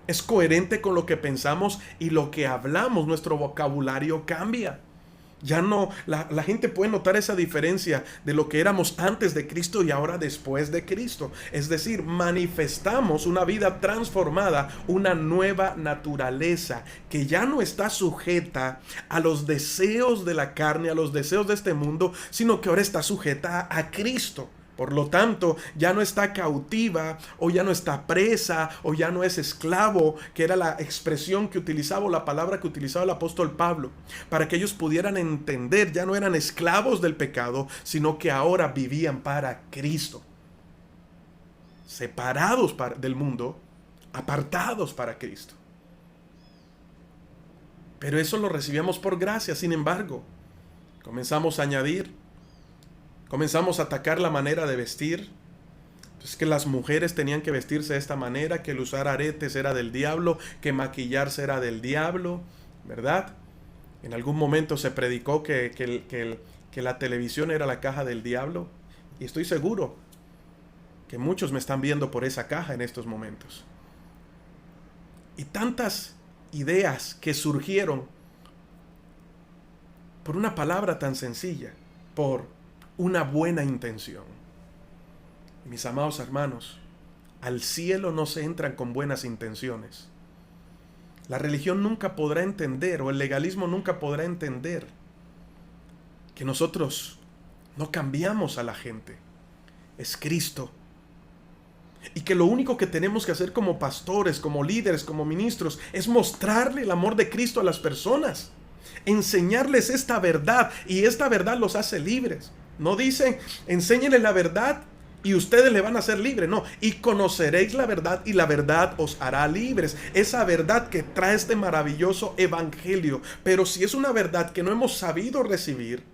es coherente con lo que pensamos y lo que hablamos, nuestro vocabulario cambia. Ya no, la gente puede notar esa diferencia de lo que éramos antes de Cristo y ahora después de Cristo. Es decir, manifestamos una vida transformada, una nueva naturaleza que ya no está sujeta a los deseos de la carne, a los deseos de este mundo, sino que ahora está sujeta a Cristo. Por lo tanto, ya no está cautiva o ya no está presa o ya no es esclavo, que era la expresión que utilizaba o la palabra que utilizaba el apóstol Pablo. Para que ellos pudieran entender, ya no eran esclavos del pecado, sino que ahora vivían para Cristo. Separados del mundo, apartados para Cristo. Pero eso lo recibíamos por gracia. Sin embargo, comenzamos a añadir. Comenzamos a atacar la manera de vestir. Entonces que las mujeres tenían que vestirse de esta manera, que el usar aretes era del diablo, que maquillarse era del diablo, ¿verdad? En algún momento se predicó que la televisión era la caja del diablo. Y estoy seguro que muchos me están viendo por esa caja en estos momentos. Y tantas ideas que surgieron por una palabra tan sencilla, por una buena intención. Mis amados hermanos, al cielo no se entran con buenas intenciones. La religión nunca podrá entender, o el legalismo nunca podrá entender, que nosotros no cambiamos a la gente. Es Cristo. Y que lo único que tenemos que hacer como pastores, como líderes, como ministros, es mostrarle el amor de Cristo a las personas. Enseñarles esta verdad, y esta verdad los hace libres. No dicen, enséñenles la verdad y ustedes le van a ser libres. No, y conoceréis la verdad y la verdad os hará libres. Esa verdad que trae este maravilloso evangelio. Pero si es una verdad que no hemos sabido recibir,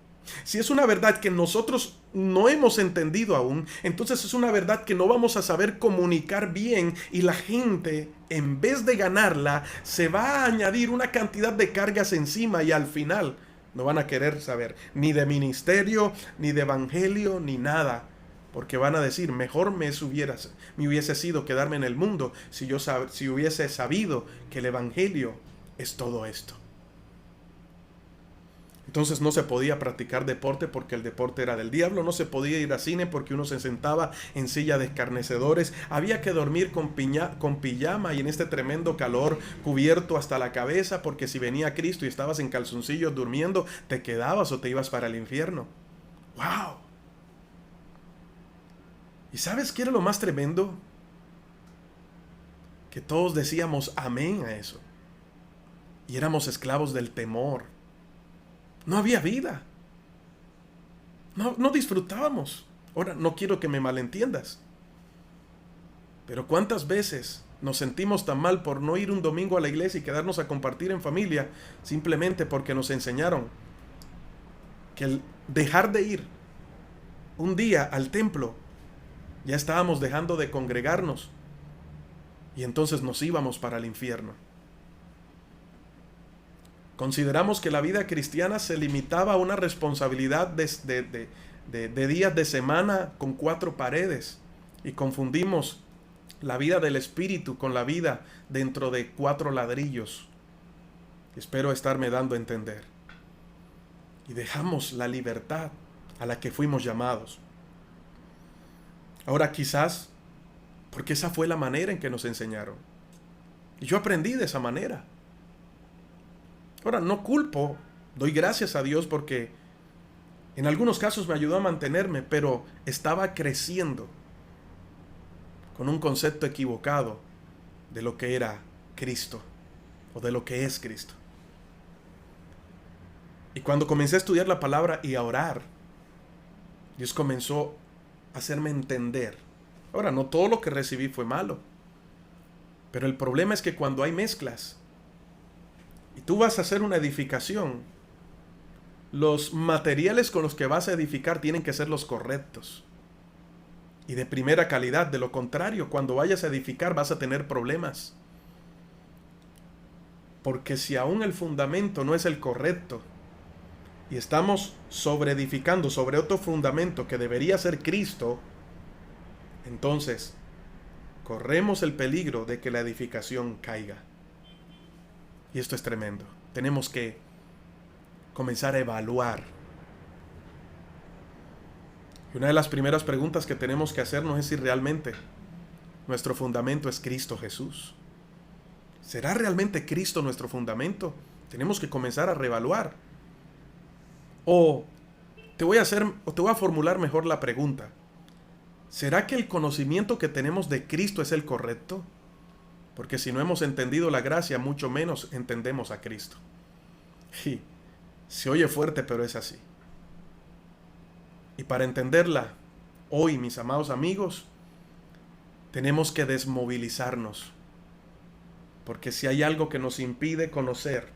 si es una verdad que nosotros no hemos entendido aún, entonces es una verdad que no vamos a saber comunicar bien, y la gente, en vez de ganarla, se va a añadir una cantidad de cargas encima, y al final no van a querer saber ni de ministerio, ni de evangelio, ni nada. Porque van a decir, mejor me hubiese sido quedarme en el mundo si hubiese sabido que el evangelio es todo esto. Entonces no se podía practicar deporte porque el deporte era del diablo, no se podía ir a cine porque uno se sentaba en silla de escarnecedores, había que dormir con pijama y en este tremendo calor cubierto hasta la cabeza, porque si venía Cristo y estabas en calzoncillos durmiendo, te quedabas o te ibas para el infierno. ¡Wow! ¿Y sabes qué era lo más tremendo? Que todos decíamos amén a eso. Y éramos esclavos del temor. No había vida. No disfrutábamos. Ahora, no quiero que me malentiendas. Pero ¿cuántas veces nos sentimos tan mal por no ir un domingo a la iglesia y quedarnos a compartir en familia simplemente porque nos enseñaron que el dejar de ir un día al templo, ya estábamos dejando de congregarnos y entonces nos íbamos para el infierno? Consideramos que la vida cristiana se limitaba a una responsabilidad de días de semana con 4 paredes y confundimos la vida del espíritu con la vida dentro de 4 ladrillos. Espero estarme dando a entender. Y dejamos la libertad a la que fuimos llamados. Ahora quizás, porque esa fue la manera en que nos enseñaron. Y yo aprendí de esa manera. Ahora, no culpo, doy gracias a Dios porque en algunos casos me ayudó a mantenerme, pero estaba creciendo con un concepto equivocado de lo que era Cristo o de lo que es Cristo. Y cuando comencé a estudiar la palabra y a orar, Dios comenzó a hacerme entender. Ahora, no todo lo que recibí fue malo, pero el problema es que cuando hay mezclas y tú vas a hacer una edificación, los materiales con los que vas a edificar tienen que ser los correctos y de primera calidad. De lo contrario, cuando vayas a edificar vas a tener problemas. Porque si aún el fundamento no es el correcto y estamos sobreedificando sobre otro fundamento que debería ser Cristo, entonces corremos el peligro de que la edificación caiga. Y esto es tremendo. Tenemos que comenzar a evaluar. Y una de las primeras preguntas que tenemos que hacernos es si realmente nuestro fundamento es Cristo Jesús. ¿Será realmente Cristo nuestro fundamento? Tenemos que comenzar a reevaluar. O te voy a formular mejor la pregunta. ¿Será que el conocimiento que tenemos de Cristo es el correcto? Porque si no hemos entendido la gracia, mucho menos entendemos a Cristo. Y se oye fuerte, pero es así. Y para entenderla, hoy, mis amados amigos, tenemos que desmovilizarnos. Porque si hay algo que nos impide conocer,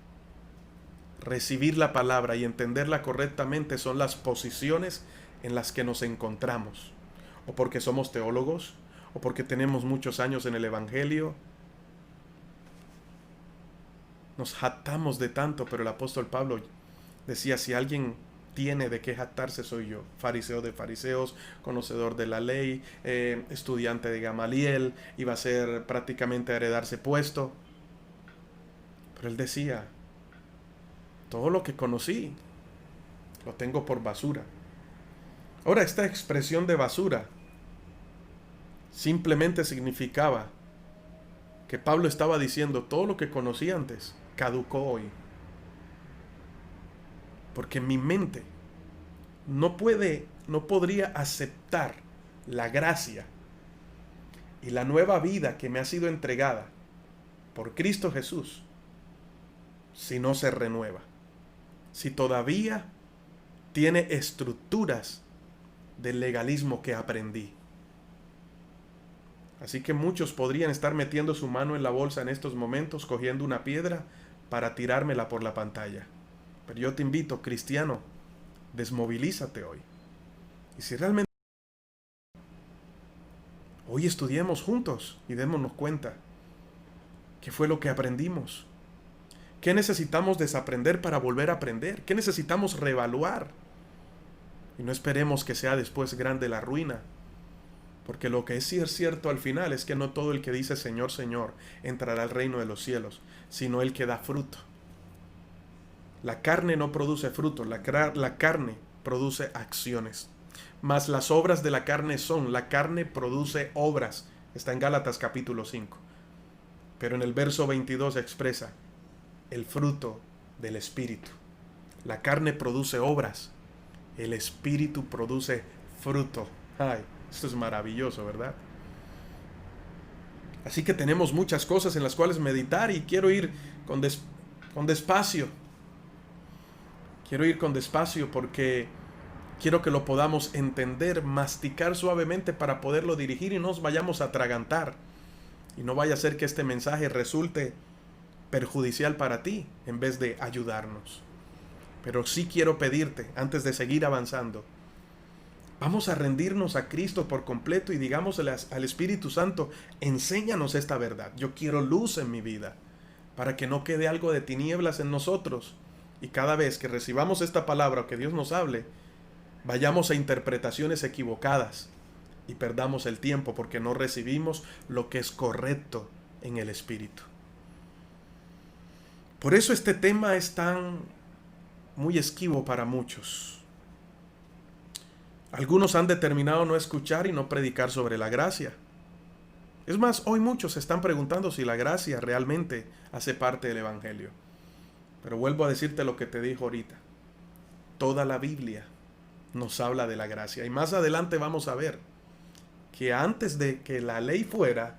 recibir la palabra y entenderla correctamente, son las posiciones en las que nos encontramos. O porque somos teólogos, o porque tenemos muchos años en el Evangelio. Nos jactamos de tanto, pero el apóstol Pablo decía, si alguien tiene de qué jactarse soy yo, fariseo de fariseos, conocedor de la ley, estudiante de Gamaliel, iba a ser prácticamente a heredarse puesto. Pero él decía, todo lo que conocí lo tengo por basura. Ahora, esta expresión de basura simplemente significaba que Pablo estaba diciendo, todo lo que conocí antes caducó hoy. Porque mi mente no podría aceptar la gracia y la nueva vida que me ha sido entregada por Cristo Jesús si no se renueva. Si todavía tiene estructuras del legalismo que aprendí. Así que muchos podrían estar metiendo su mano en la bolsa en estos momentos, cogiendo una piedra para tirármela por la pantalla. Pero yo te invito, cristiano, desmovilízate hoy. Y si realmente hoy estudiemos juntos y démonos cuenta qué fue lo que aprendimos. ¿Qué necesitamos desaprender para volver a aprender? ¿Qué necesitamos reevaluar? Y no esperemos que sea después grande la ruina. Porque lo que es cierto al final es que no todo el que dice Señor, Señor entrará al reino de los cielos, sino el que da fruto. La carne no produce fruto, la carne produce acciones. Mas las obras de la carne son, la carne produce obras. Está en Gálatas capítulo 5. Pero en el verso 22 expresa el fruto del Espíritu. La carne produce obras, el Espíritu produce fruto. Ay, esto es maravilloso, ¿verdad? Así que tenemos muchas cosas en las cuales meditar y quiero ir con despacio. Quiero ir con despacio porque quiero que lo podamos entender, masticar suavemente para poderlo dirigir y no nos vayamos a atragantar. Y no vaya a ser que este mensaje resulte perjudicial para ti en vez de ayudarnos. Pero sí quiero pedirte, antes de seguir avanzando, vamos a rendirnos a Cristo por completo y digámosle al Espíritu Santo, enséñanos esta verdad. Yo quiero luz en mi vida, para que no quede algo de tinieblas en nosotros. Y cada vez que recibamos esta palabra o que Dios nos hable, vayamos a interpretaciones equivocadas y perdamos el tiempo porque no recibimos lo que es correcto en el Espíritu. Por eso este tema es muy esquivo para muchos. Algunos han determinado no escuchar y no predicar sobre la gracia. Es más, hoy muchos se están preguntando si la gracia realmente hace parte del Evangelio. Pero vuelvo a decirte lo que te dijo ahorita. Toda la Biblia nos habla de la gracia. Y más adelante vamos a ver que antes de que la ley fuera,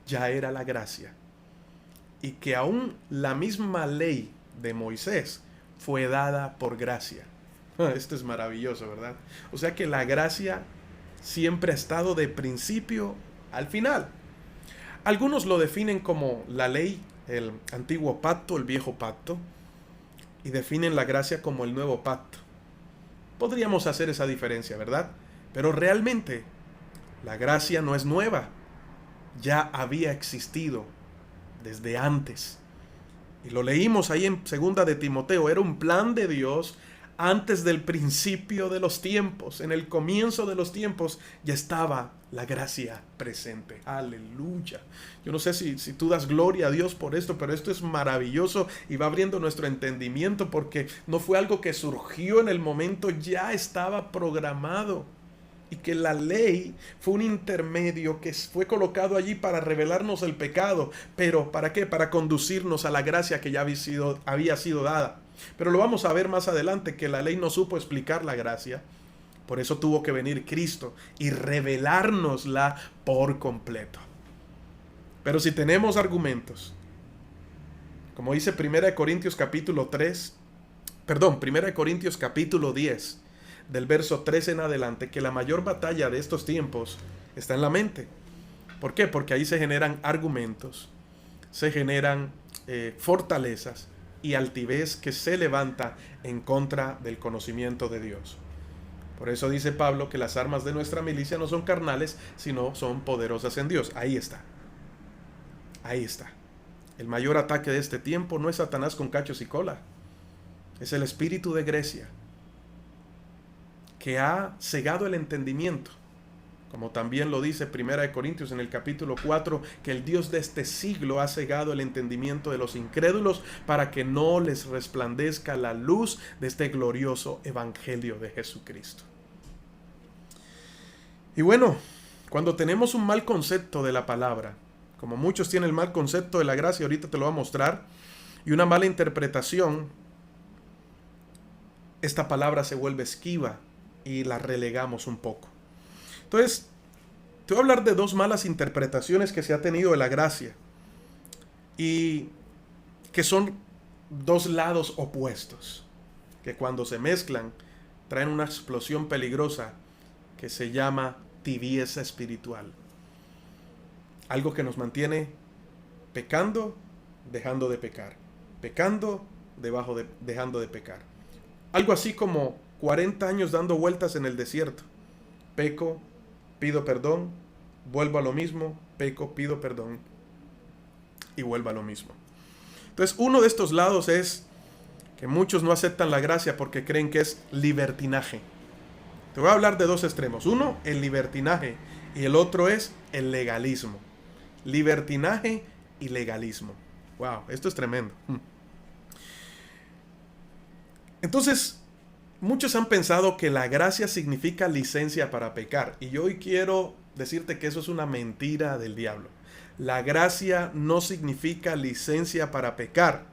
ya era la gracia. Y que aún la misma ley de Moisés fue dada por gracia. Esto es maravilloso, ¿verdad? O sea que la gracia siempre ha estado de principio al final. Algunos lo definen como la ley, el antiguo pacto, el viejo pacto, y definen la gracia como el nuevo pacto. Podríamos hacer esa diferencia, ¿verdad? Pero realmente la gracia no es nueva. Ya había existido desde antes. Y lo leímos ahí en 2 de Timoteo. Era un plan de Dios antes del principio de los tiempos. En el comienzo de los tiempos ya estaba la gracia presente. Aleluya. Yo no sé si tú das gloria a Dios por esto, pero esto es maravilloso y va abriendo nuestro entendimiento porque no fue algo que surgió en el momento, ya estaba programado. Y que la ley fue un intermedio que fue colocado allí para revelarnos el pecado. ¿Pero para qué? Para conducirnos a la gracia que ya había sido dada. Pero lo vamos a ver más adelante, que la ley no supo explicar la gracia. Por eso tuvo que venir Cristo y revelárnosla por completo. Pero si tenemos argumentos, como dice 1 Corintios capítulo 10, del verso 13 en adelante, que la mayor batalla de estos tiempos está en la mente. ¿Por qué? Porque ahí se generan argumentos, se generan fortalezas y altivez que se levanta en contra del conocimiento de Dios. Por eso dice Pablo que las armas de nuestra milicia no son carnales, sino son poderosas en Dios. Ahí está. Ahí está. El mayor ataque de este tiempo no es Satanás con cachos y cola. Es el espíritu de Grecia, que ha cegado el entendimiento. Como también lo dice 1 Corintios en el capítulo 4, que el Dios de este siglo ha cegado el entendimiento de los incrédulos para que no les resplandezca la luz de este glorioso evangelio de Jesucristo. Y bueno, cuando tenemos un mal concepto de la palabra, como muchos tienen el mal concepto de la gracia, ahorita te lo voy a mostrar, y una mala interpretación, esta palabra se vuelve esquiva y la relegamos un poco. Entonces, te voy a hablar de dos malas interpretaciones que se ha tenido de la gracia y que son dos lados opuestos, que cuando se mezclan traen una explosión peligrosa que se llama tibieza espiritual. Algo que nos mantiene pecando, dejando de pecar. Pecando, dejando de pecar. Algo así como 40 años dando vueltas en el desierto. Peco, pido perdón, vuelvo a lo mismo, peco, pido perdón y vuelvo a lo mismo. Entonces, uno de estos lados es que muchos no aceptan la gracia porque creen que es libertinaje. Te voy a hablar de dos extremos. Uno, el libertinaje, y el otro es el legalismo. Libertinaje y legalismo. Wow, esto es tremendo. Entonces, muchos han pensado que la gracia significa licencia para pecar. Y yo hoy quiero decirte que eso es una mentira del diablo. La gracia no significa licencia para pecar.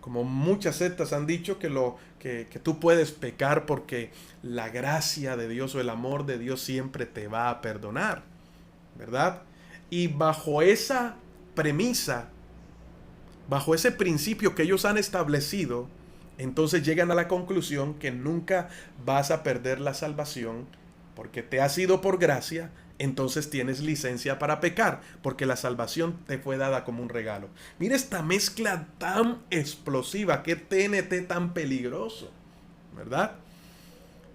Como muchas sectas han dicho que tú puedes pecar porque la gracia de Dios o el amor de Dios siempre te va a perdonar, ¿verdad? Y bajo esa premisa, bajo ese principio que ellos han establecido, entonces llegan a la conclusión que nunca vas a perder la salvación porque te ha sido por gracia. Entonces tienes licencia para pecar, porque la salvación te fue dada como un regalo. Mira esta mezcla tan explosiva, qué TNT tan peligroso, ¿verdad?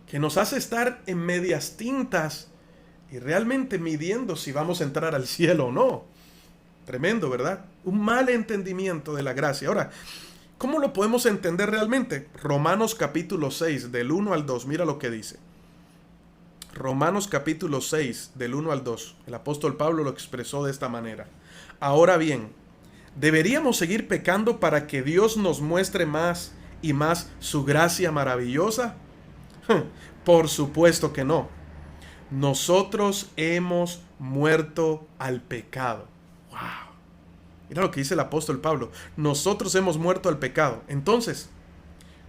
Que nos hace estar en medias tintas y realmente midiendo si vamos a entrar al cielo o no. Tremendo, ¿verdad? Un mal entendimiento de la gracia. Ahora, ¿cómo lo podemos entender realmente? Romanos capítulo 6, del 1 al 2, mira lo que dice. Romanos capítulo 6, del 1 al 2. El apóstol Pablo lo expresó de esta manera. Ahora bien, ¿deberíamos seguir pecando para que Dios nos muestre más y más su gracia maravillosa? Por supuesto que no. Nosotros hemos muerto al pecado. ¡Wow! Mira lo que dice el apóstol Pablo. Nosotros hemos muerto al pecado. Entonces,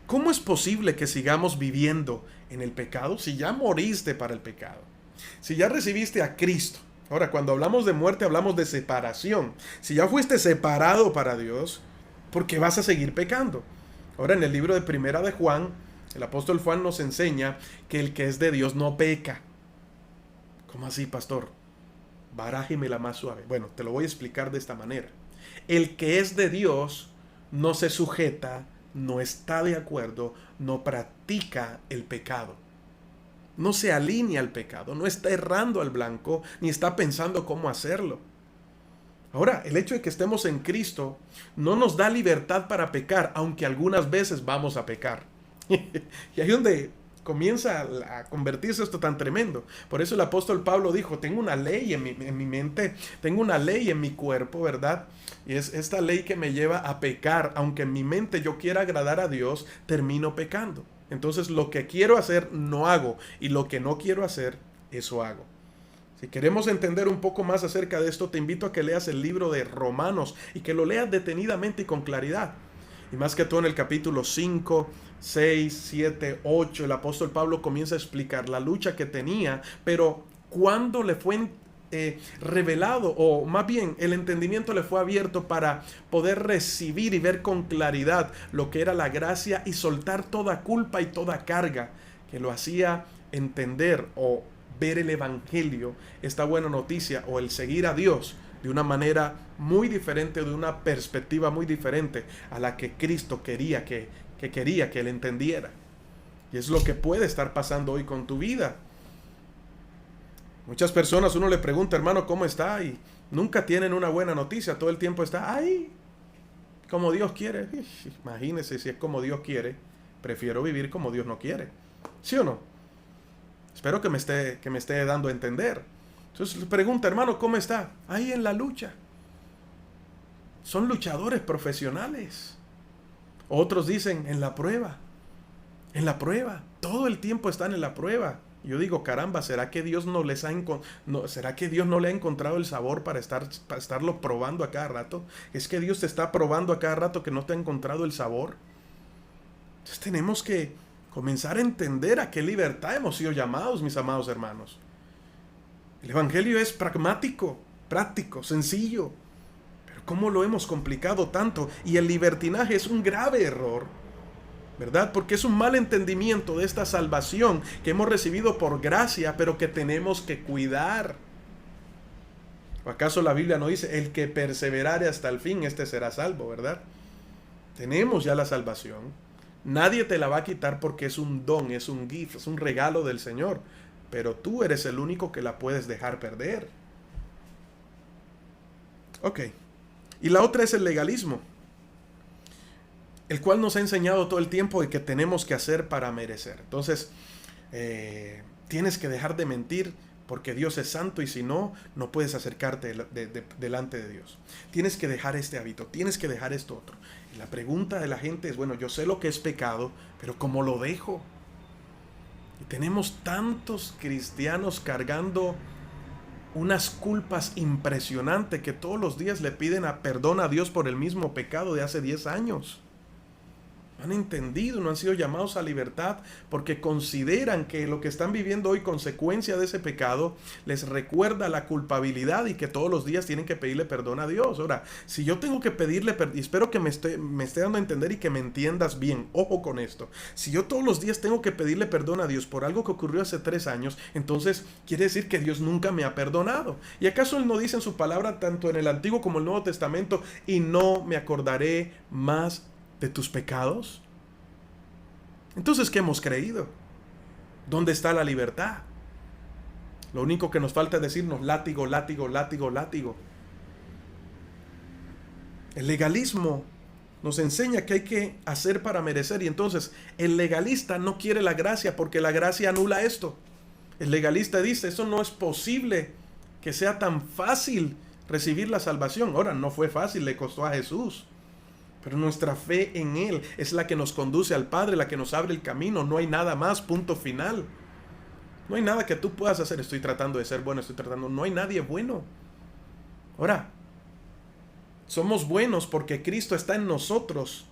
¿cómo es posible que sigamos viviendo en el pecado si ya moriste para el pecado? Si ya recibiste a Cristo. Ahora, cuando hablamos de muerte, hablamos de separación. Si ya fuiste separado para Dios, ¿por qué vas a seguir pecando? Ahora, en el libro de Primera de Juan, el apóstol Juan nos enseña que el que es de Dios no peca. ¿Cómo así, pastor? Barájeme la más suave. Bueno, te lo voy a explicar de esta manera. El que es de Dios no se sujeta, no está de acuerdo, no practica el pecado. No se alinea al pecado, no está errando al blanco, ni está pensando cómo hacerlo. Ahora, el hecho de que estemos en Cristo no nos da libertad para pecar, aunque algunas veces vamos a pecar. Y ahí es donde comienza a convertirse esto tan tremendo. Por eso el apóstol Pablo dijo, tengo una ley en mi mente, tengo una ley en mi cuerpo, ¿verdad? Y es esta ley que me lleva a pecar, aunque en mi mente yo quiera agradar a Dios, termino pecando. Entonces lo que quiero hacer no hago, y lo que no quiero hacer, eso hago. Si queremos entender un poco más acerca de esto, te invito a que leas el libro de Romanos y que lo leas detenidamente y con claridad. Y más que todo en el capítulo 5, 6, 7, 8, el apóstol Pablo comienza a explicar la lucha que tenía, pero cuando le fue revelado, o más bien el entendimiento le fue abierto para poder recibir y ver con claridad lo que era la gracia y soltar toda culpa y toda carga que lo hacía entender o ver el evangelio, esta buena noticia o el seguir a Dios de una manera muy diferente, de una perspectiva muy diferente a la que Cristo quería que él entendiera. Y es lo que puede estar pasando hoy con tu vida. Muchas personas, uno le pregunta, hermano, ¿cómo está? Y nunca tienen una buena noticia, todo el tiempo está ahí, como Dios quiere. Imagínese, si es como Dios quiere, prefiero vivir como Dios no quiere. ¿Sí o no? Espero que me esté dando a entender. Entonces le pregunta, hermano, ¿cómo está? Ahí en la lucha. Son luchadores profesionales. Otros dicen, en la prueba. En la prueba. Todo el tiempo están en la prueba. Yo digo, caramba, ¿será que Dios no le ha encontrado el sabor para estarlo probando a cada rato? ¿Es que Dios te está probando a cada rato que no te ha encontrado el sabor? Entonces tenemos que comenzar a entender a qué libertad hemos sido llamados, mis amados hermanos. El evangelio es pragmático, práctico, sencillo. Pero ¿cómo lo hemos complicado tanto? Y el libertinaje es un grave error, ¿verdad? Porque es un mal entendimiento de esta salvación que hemos recibido por gracia, pero que tenemos que cuidar. ¿O acaso la Biblia no dice, el que perseverare hasta el fin, este será salvo, ¿verdad? Tenemos ya la salvación. Nadie te la va a quitar porque es un don, es un gift, es un regalo del Señor. Pero tú eres el único que la puedes dejar perder. Ok. Y la otra es el legalismo, el cual nos ha enseñado todo el tiempo de que tenemos que hacer para merecer. Entonces, tienes que dejar de mentir porque Dios es santo y si no, no puedes acercarte delante de Dios. Tienes que dejar este hábito, tienes que dejar esto otro. Y la pregunta de la gente es, bueno, yo sé lo que es pecado, pero ¿cómo lo dejo? Y tenemos tantos cristianos cargando unas culpas impresionantes que todos los días le piden perdón a Dios por el mismo pecado de hace 10 años. No han entendido, no han sido llamados a libertad porque consideran que lo que están viviendo hoy, consecuencia de ese pecado, les recuerda la culpabilidad y que todos los días tienen que pedirle perdón a Dios. Ahora, si yo tengo que pedirle perdón, y espero que me esté dando a entender y que me entiendas bien, ojo con esto. Si yo todos los días tengo que pedirle perdón a Dios por algo que ocurrió hace 3 años, entonces quiere decir que Dios nunca me ha perdonado. ¿Y acaso Él no dice en su palabra, tanto en el Antiguo como el Nuevo Testamento, y no me acordaré más de tus pecados? Entonces, ¿qué hemos creído? ¿Dónde está la libertad? Lo único que nos falta es decirnos látigo, látigo, látigo, látigo. El legalismo nos enseña que hay que hacer para merecer, y entonces el legalista no quiere la gracia porque la gracia anula esto. El legalista dice, eso no es posible que sea tan fácil recibir la salvación. Ahora, no fue fácil, le costó a Jesús. Pero nuestra fe en Él es la que nos conduce al Padre, la que nos abre el camino. No hay nada más, punto final. No hay nada que tú puedas hacer. Estoy tratando de ser bueno, no hay nadie bueno. Ahora, somos buenos porque Cristo está en nosotros.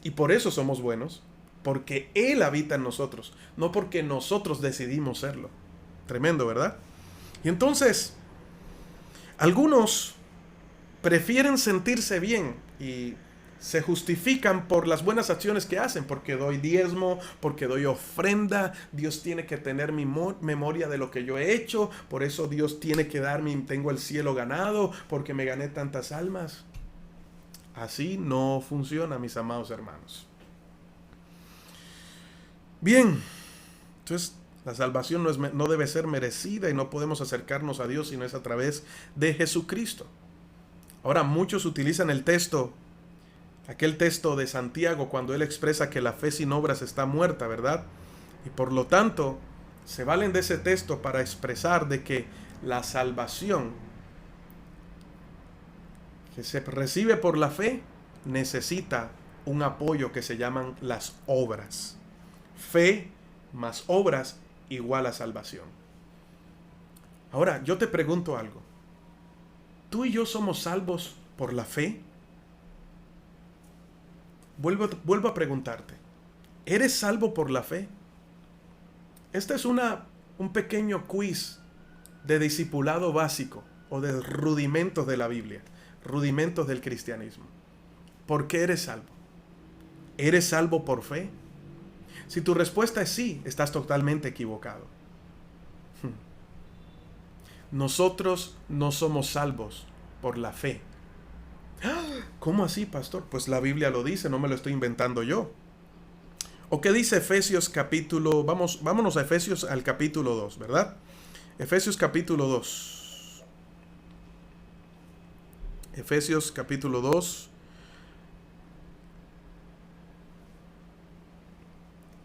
Y por eso somos buenos. Porque Él habita en nosotros. No porque nosotros decidimos serlo. Tremendo, ¿verdad? Y entonces, algunos prefieren sentirse bien y se justifican por las buenas acciones que hacen, porque doy diezmo, porque doy ofrenda, Dios tiene que tener mi memoria de lo que yo he hecho, por eso Dios tiene que darme, tengo el cielo ganado, porque me gané tantas almas. Así no funciona, mis amados hermanos. Bien, entonces la salvación no debe ser merecida y no podemos acercarnos a Dios si no es a través de Jesucristo. Ahora, muchos utilizan el texto, aquel texto de Santiago, cuando él expresa que la fe sin obras está muerta, ¿verdad? Y por lo tanto, se valen de ese texto para expresar de que la salvación que se recibe por la fe necesita un apoyo que se llaman las obras. Fe más obras igual a salvación. Ahora, yo te pregunto algo. ¿Tú y yo somos salvos por la fe? Vuelvo a preguntarte. ¿Eres salvo por la fe? Este es un pequeño quiz de discipulado básico o de rudimentos de la Biblia, rudimentos del cristianismo. ¿Por qué eres salvo? ¿Eres salvo por fe? Si tu respuesta es sí, estás totalmente equivocado. Nosotros no somos salvos por la fe. ¿Cómo así, pastor? Pues la Biblia lo dice, no me lo estoy inventando yo. ¿O qué dice Efesios capítulo? Vámonos a Efesios al capítulo 2, ¿verdad? Efesios capítulo 2. Efesios capítulo 2.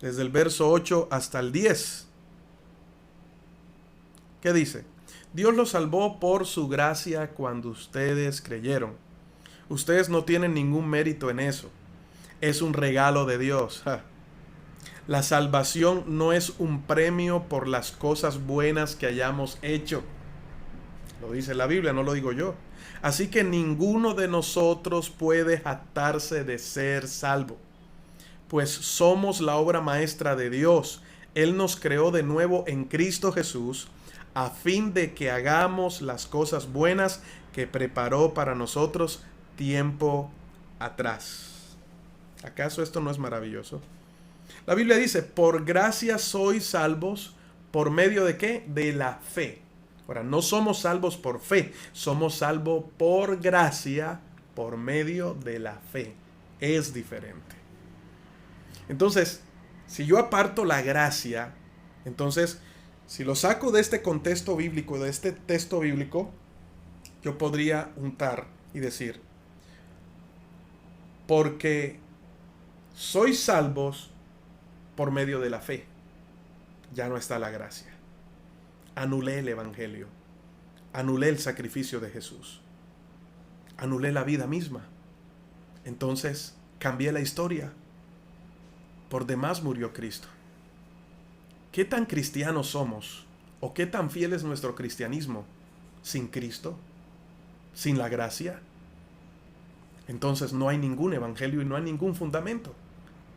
Desde el verso 8 hasta el 10. ¿Qué dice? Dios los salvó por su gracia cuando ustedes creyeron. Ustedes no tienen ningún mérito en eso. Es un regalo de Dios. La salvación no es un premio por las cosas buenas que hayamos hecho. Lo dice la Biblia, no lo digo yo. Así que ninguno de nosotros puede jactarse de ser salvo. Pues somos la obra maestra de Dios. Él nos creó de nuevo en Cristo Jesús a fin de que hagamos las cosas buenas que preparó para nosotros tiempo atrás. ¿Acaso esto no es maravilloso? La Biblia dice, por gracia sois salvos, ¿por medio de qué? De la fe. Ahora, no somos salvos por fe, somos salvos por gracia, por medio de la fe. Es diferente. Entonces, si yo aparto la gracia, entonces, si lo saco de este contexto bíblico, de este texto bíblico, yo podría untar y decir, porque sois salvos por medio de la fe, ya no está la gracia. anulé el Evangelio, anulé el sacrificio de Jesús, anulé la vida misma. Entonces cambié la historia. Por demás murió Cristo. ¿Qué tan cristianos somos? ¿O qué tan fiel es nuestro cristianismo sin Cristo? ¿Sin la gracia? Entonces no hay ningún evangelio y no hay ningún fundamento.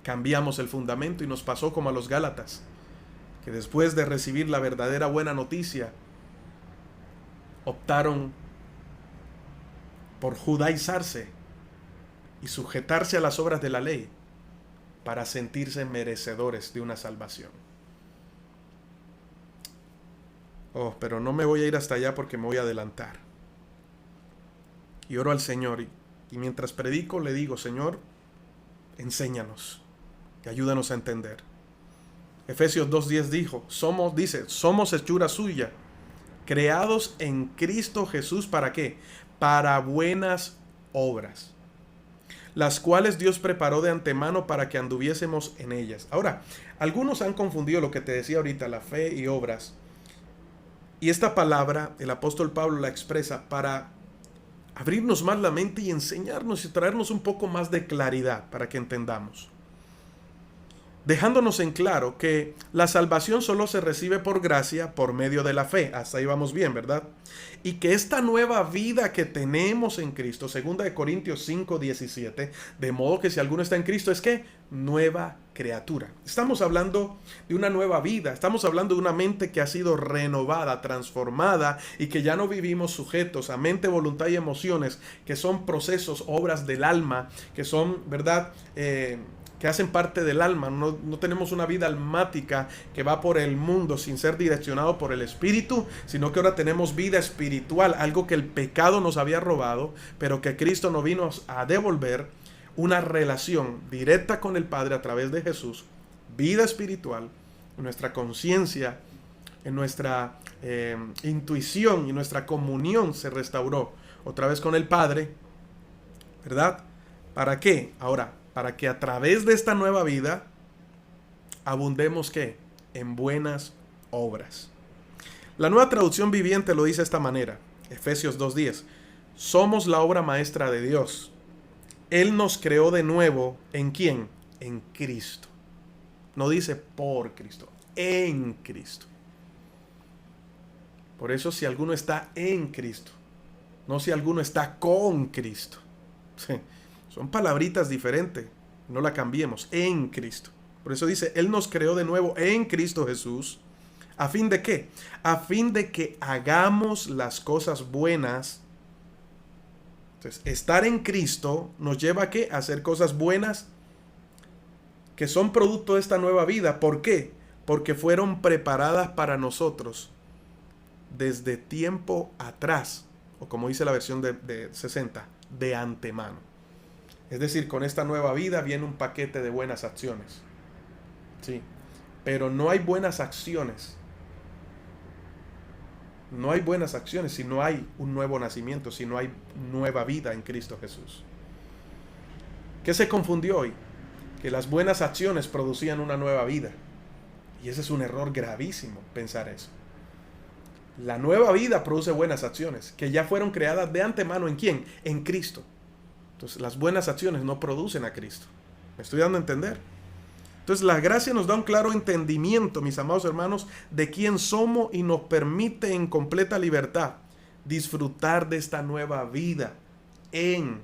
Cambiamos el fundamento y nos pasó como a los Gálatas, que después de recibir la verdadera buena noticia, optaron por judaizarse y sujetarse a las obras de la ley para sentirse merecedores de una salvación. Oh, pero no me voy a ir hasta allá porque me voy a adelantar. Y oro al Señor y mientras predico le digo: Señor, enséñanos y ayúdanos a entender. Efesios 2:10 dice, somos hechura suya, creados en Cristo Jesús, ¿para qué? Para buenas obras, las cuales Dios preparó de antemano para que anduviésemos en ellas. Ahora, algunos han confundido lo que te decía ahorita, la fe y obras. Y esta palabra, el apóstol Pablo la expresa para abrirnos más la mente y enseñarnos y traernos un poco más de claridad para que entendamos. Dejándonos en claro que la salvación solo se recibe por gracia, por medio de la fe. Hasta ahí vamos bien, ¿verdad? Y que esta nueva vida que tenemos en Cristo, 2 Corintios 5:17, de modo que si alguno está en Cristo, ¿es qué? Nueva criatura. Estamos hablando de una nueva vida, estamos hablando de una mente que ha sido renovada, transformada, y que ya no vivimos sujetos a mente, voluntad y emociones, que son procesos, obras del alma, que son, ¿verdad?, que hacen parte del alma. No tenemos una vida almática que va por el mundo sin ser direccionado por el Espíritu, sino que ahora tenemos vida espiritual, algo que el pecado nos había robado, pero que Cristo nos vino a devolver, una relación directa con el Padre a través de Jesús, vida espiritual, en nuestra conciencia, en nuestra intuición y nuestra comunión se restauró otra vez con el Padre, ¿verdad? ¿Para qué? Ahora, para que a través de esta nueva vida abundemos, ¿qué? En buenas obras. La Nueva Traducción Viviente lo dice de esta manera, Efesios 2:10. Somos la obra maestra de Dios. Él nos creó de nuevo, ¿en quién? En Cristo. No dice por Cristo, en Cristo. Por eso si alguno está en Cristo, no si alguno está con Cristo. Sí. Son palabritas diferentes, no la cambiemos, en Cristo. Por eso dice, Él nos creó de nuevo en Cristo Jesús. ¿A fin de qué? A fin de que hagamos las cosas buenas. Entonces, estar en Cristo nos lleva a ¿qué? A hacer cosas buenas que son producto de esta nueva vida. ¿Por qué? Porque fueron preparadas para nosotros desde tiempo atrás, o como dice la versión de 60, de antemano. Es decir, con esta nueva vida viene un paquete de buenas acciones. Sí, pero no hay buenas acciones. No hay buenas acciones si no hay un nuevo nacimiento, si no hay nueva vida en Cristo Jesús. ¿Qué se confundió hoy? Que las buenas acciones producían una nueva vida. Y ese es un error gravísimo, pensar eso. La nueva vida produce buenas acciones, que ya fueron creadas de antemano. ¿En quién? En Cristo. Entonces, las buenas acciones no producen a Cristo. ¿Me estoy dando a entender? Entonces, la gracia nos da un claro entendimiento, mis amados hermanos, de quién somos y nos permite en completa libertad disfrutar de esta nueva vida en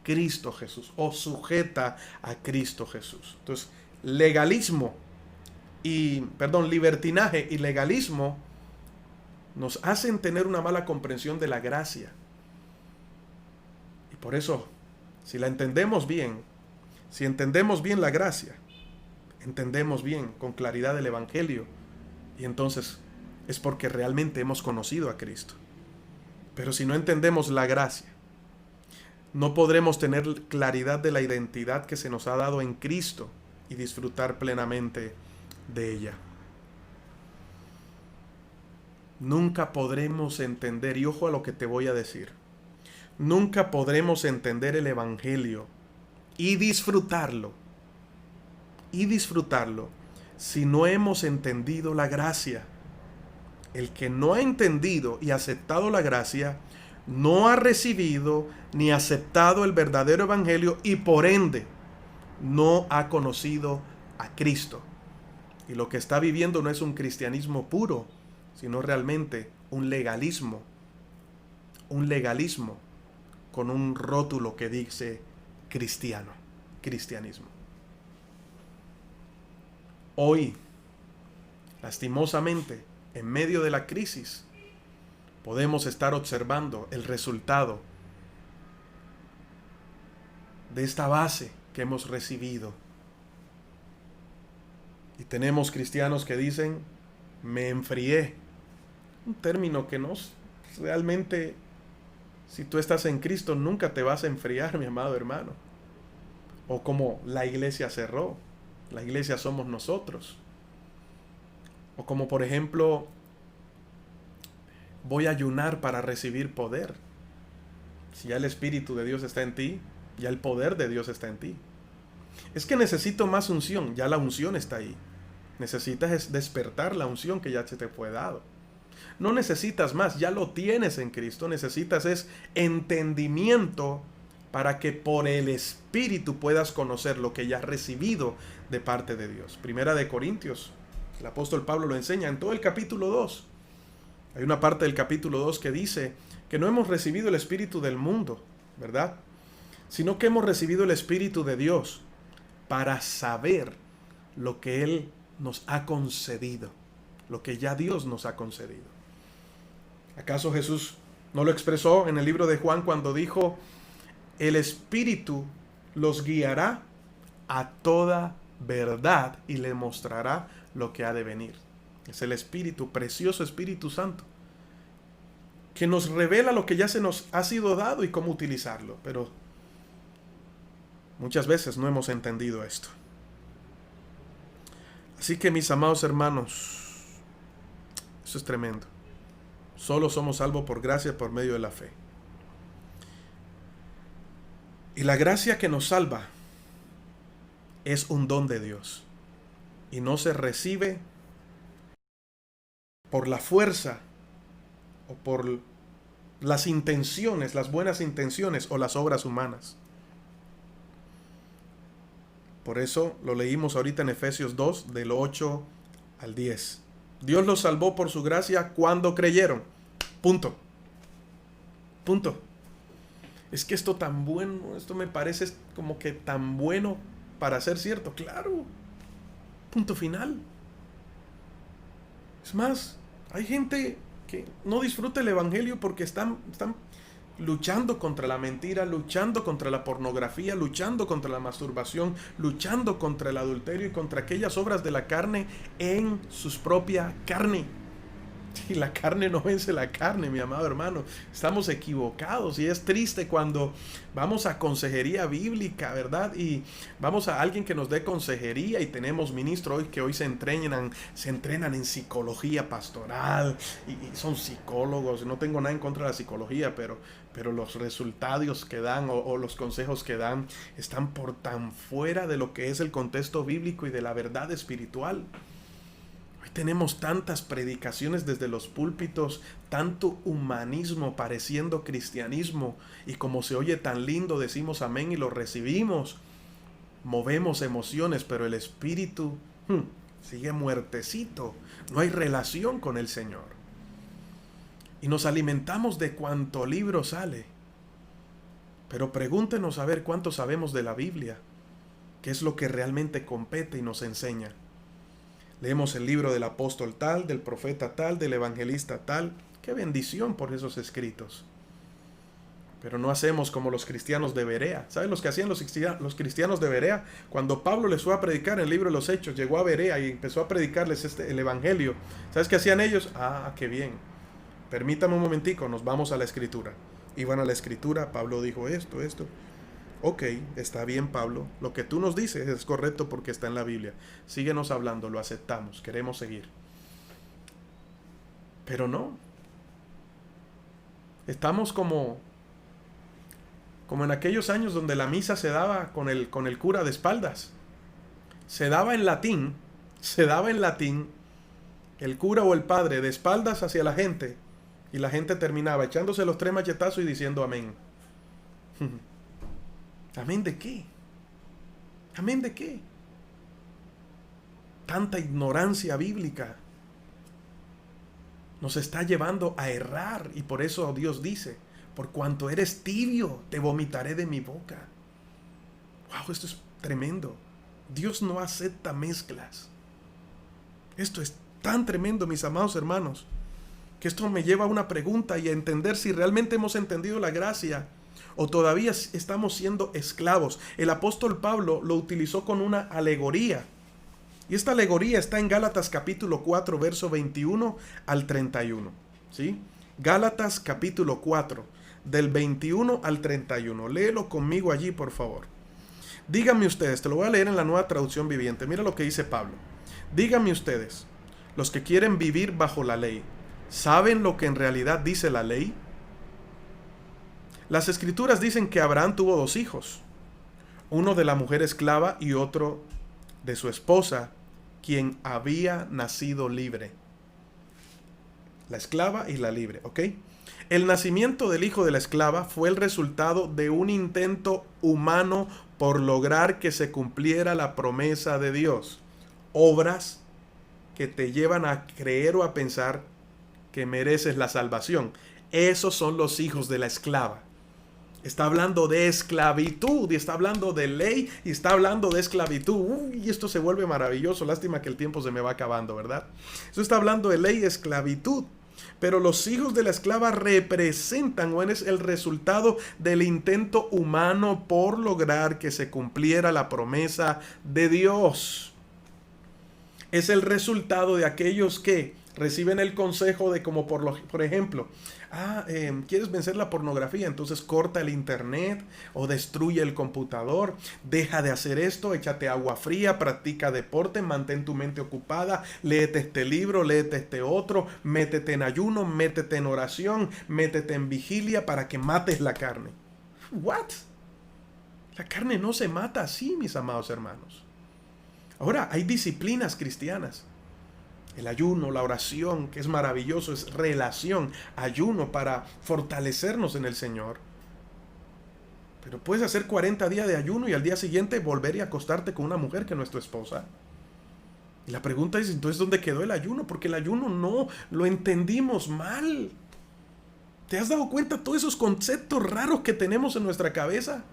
Cristo Jesús, o sujeta a Cristo Jesús. Entonces, libertinaje y legalismo nos hacen tener una mala comprensión de la gracia. Y por eso, si la entendemos bien, si entendemos bien la gracia, entendemos bien con claridad el Evangelio, y entonces es porque realmente hemos conocido a Cristo. Pero si no entendemos la gracia, no podremos tener claridad de la identidad que se nos ha dado en Cristo y disfrutar plenamente de ella. Nunca podremos entender, y ojo a lo que te voy a decir, nunca podremos entender el Evangelio y disfrutarlo si no hemos entendido la gracia. El que no ha entendido y aceptado la gracia, no ha recibido ni aceptado el verdadero evangelio y por ende no ha conocido a Cristo. Y lo que está viviendo no es un cristianismo puro, sino realmente un legalismo con un rótulo que dice cristianismo. Hoy, lastimosamente, en medio de la crisis, podemos estar observando el resultado de esta base que hemos recibido. Y tenemos cristianos que dicen, me enfrié. Un término que no realmente, si tú estás en Cristo, nunca te vas a enfriar, mi amado hermano. O como la iglesia cerró, la iglesia somos nosotros. O como por ejemplo, voy a ayunar para recibir poder. Si ya el Espíritu de Dios está en ti, ya el poder de Dios está en ti. Es que necesito más unción, ya la unción está ahí. Necesitas despertar la unción que ya se te fue dado. No necesitas más, ya lo tienes en Cristo. Necesitas es entendimiento para que por el Espíritu puedas conocer lo que ya has recibido de parte de Dios. Primera de Corintios, el apóstol Pablo lo enseña en todo el capítulo 2. Hay una parte del capítulo 2 que dice que no hemos recibido el Espíritu del mundo, ¿verdad? Sino que hemos recibido el Espíritu de Dios para saber lo que Él nos ha concedido, lo que ya Dios nos ha concedido. ¿Acaso Jesús no lo expresó en el libro de Juan cuando dijo, el Espíritu los guiará a toda verdad y le mostrará lo que ha de venir? Es el Espíritu, precioso Espíritu Santo, que nos revela lo que ya se nos ha sido dado y cómo utilizarlo. Pero muchas veces no hemos entendido esto. Así que mis amados hermanos, eso es tremendo. Solo somos salvos por gracia, por medio de la fe. Y la gracia que nos salva es un don de Dios. Y no se recibe por la fuerza o por las intenciones, las buenas intenciones o las obras humanas. Por eso lo leímos ahorita en Efesios 2, del 8 al 10. Dios los salvó por su gracia cuando creyeron. Punto. Punto. Es que esto tan bueno, esto me parece como que tan bueno para ser cierto. Claro. Punto final. Es más, hay gente que no disfruta el evangelio porque están luchando contra la mentira, luchando contra la pornografía, luchando contra la masturbación, luchando contra el adulterio y contra aquellas obras de la carne en su propia carne. Y la carne no vence la carne, mi amado hermano. Estamos equivocados y es triste cuando vamos a consejería bíblica, ¿verdad? Y vamos a alguien que nos dé consejería y tenemos ministros hoy que hoy se entrenan en psicología pastoral y son psicólogos. No tengo nada en contra de la psicología, pero los resultados que dan o los consejos que dan están por tan fuera de lo que es el contexto bíblico y de la verdad espiritual. Tenemos tantas predicaciones desde los púlpitos, tanto humanismo pareciendo cristianismo, y como se oye tan lindo decimos amén y lo recibimos, movemos emociones, pero el espíritu sigue muertecito, no hay relación con el Señor. Y nos alimentamos de cuanto libro sale, pero pregúntenos a ver cuánto sabemos de la Biblia, qué es lo que realmente compete y nos enseña. Leemos el libro del apóstol tal, del profeta tal, del evangelista tal. ¡Qué bendición por esos escritos! Pero no hacemos como los cristianos de Berea. ¿Saben los que hacían los cristianos de Berea? Cuando Pablo les fue a predicar en el libro de los Hechos, llegó a Berea y empezó a predicarles el evangelio. ¿Sabes qué hacían ellos? ¡Ah, qué bien! Permítame un momentico, nos vamos a la escritura. Iban a la escritura, Pablo dijo esto. Ok, está bien, Pablo. Lo que tú nos dices es correcto porque está en la Biblia. Síguenos hablando, lo aceptamos, queremos seguir. Pero no. Estamos como en aquellos años donde la misa se daba con el cura de espaldas. Se daba en latín, el cura o el padre de espaldas hacia la gente, y la gente terminaba echándose los 3 machetazos y diciendo amén. ¿Amén de qué? ¿Amén de qué? Tanta ignorancia bíblica nos está llevando a errar, y por eso Dios dice, por cuanto eres tibio, te vomitaré de mi boca. Wow, esto es tremendo. Dios no acepta mezclas. Esto es tan tremendo, mis amados hermanos, que esto me lleva a una pregunta y a entender si realmente hemos entendido la gracia o todavía estamos siendo esclavos. El apóstol Pablo lo utilizó con una alegoría. Y esta alegoría está en Gálatas capítulo 4, verso 21 al 31. ¿Sí? Gálatas capítulo 4, del 21 al 31. Léelo conmigo allí, por favor. Díganme ustedes, te lo voy a leer en la Nueva Traducción Viviente. Mira lo que dice Pablo. Díganme ustedes, los que quieren vivir bajo la ley, ¿saben lo que en realidad dice la ley? Las escrituras dicen que Abraham tuvo 2 hijos, uno de la mujer esclava y otro de su esposa, quien había nacido libre. La esclava y la libre, ¿ok? El nacimiento del hijo de la esclava fue el resultado de un intento humano por lograr que se cumpliera la promesa de Dios. Obras que te llevan a creer o a pensar que mereces la salvación. Esos son los hijos de la esclava. Está hablando de esclavitud, y está hablando de ley, y está hablando de esclavitud. Y esto se vuelve maravilloso. Lástima que el tiempo se me va acabando, ¿verdad? Esto está hablando de ley y esclavitud. Pero los hijos de la esclava representan o es el resultado del intento humano por lograr que se cumpliera la promesa de Dios. Es el resultado de aquellos que reciben el consejo de, como por ejemplo, ¿quieres vencer la pornografía? Entonces corta el internet o destruye el computador, deja de hacer esto, échate agua fría, practica deporte, mantén tu mente ocupada, léete este libro, léete este otro, métete en ayuno, métete en oración, métete en vigilia para que mates la carne. ¿What? La carne no se mata así, mis amados hermanos. Ahora, hay disciplinas cristianas. El ayuno, la oración, que es maravilloso, es relación, ayuno para fortalecernos en el Señor. Pero puedes hacer 40 días de ayuno y al día siguiente volver y acostarte con una mujer que no es tu esposa. Y la pregunta es, entonces, ¿dónde quedó el ayuno? Porque el ayuno no, lo entendimos mal. ¿Te has dado cuenta de todos esos conceptos raros que tenemos en nuestra cabeza?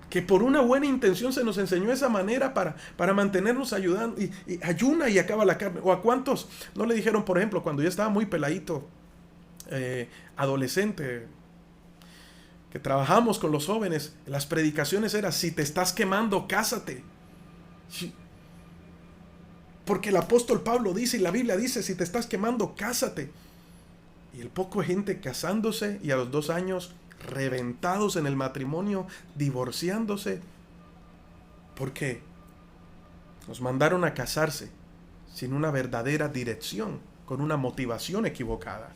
Que por una buena intención se nos enseñó esa manera para mantenernos ayudando. Y ayuna y acaba la carne. ¿O a cuántos no le dijeron, por ejemplo, cuando ya estaba muy peladito, adolescente, que trabajamos con los jóvenes, las predicaciones eran, si te estás quemando, cásate? Porque el apóstol Pablo dice, y la Biblia dice, si te estás quemando, cásate. Y el poco de gente casándose y a los 2 años reventados en el matrimonio, divorciándose. ¿Por qué? Nos mandaron a casarse sin una verdadera dirección, con una motivación equivocada.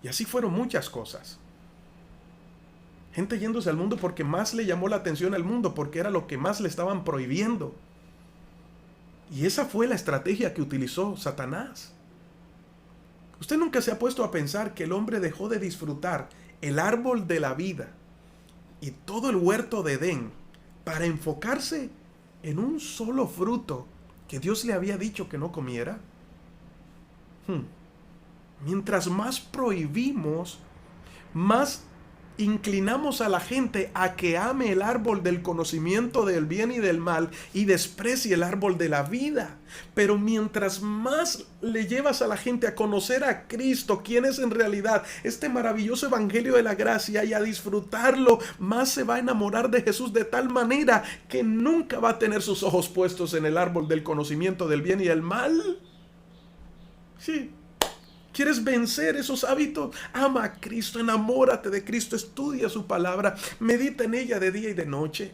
Y así fueron muchas cosas. Gente yéndose al mundo porque más le llamó la atención al mundo, porque era lo que más le estaban prohibiendo. Y esa fue la estrategia que utilizó Satanás. ¿Usted nunca se ha puesto a pensar que el hombre dejó de disfrutar el árbol de la vida y todo el huerto de Edén para enfocarse en un solo fruto que Dios le había dicho que no comiera? Mientras más prohibimos, más inclinamos a la gente a que ame el árbol del conocimiento del bien y del mal y desprecie el árbol de la vida. Pero mientras más le llevas a la gente a conocer a Cristo, quién es en realidad este maravilloso evangelio de la gracia, y a disfrutarlo, más se va a enamorar de Jesús de tal manera que nunca va a tener sus ojos puestos en el árbol del conocimiento del bien y del mal. Sí. ¿Quieres vencer esos hábitos? Ama a Cristo, enamórate de Cristo, estudia su palabra, medita en ella de día y de noche.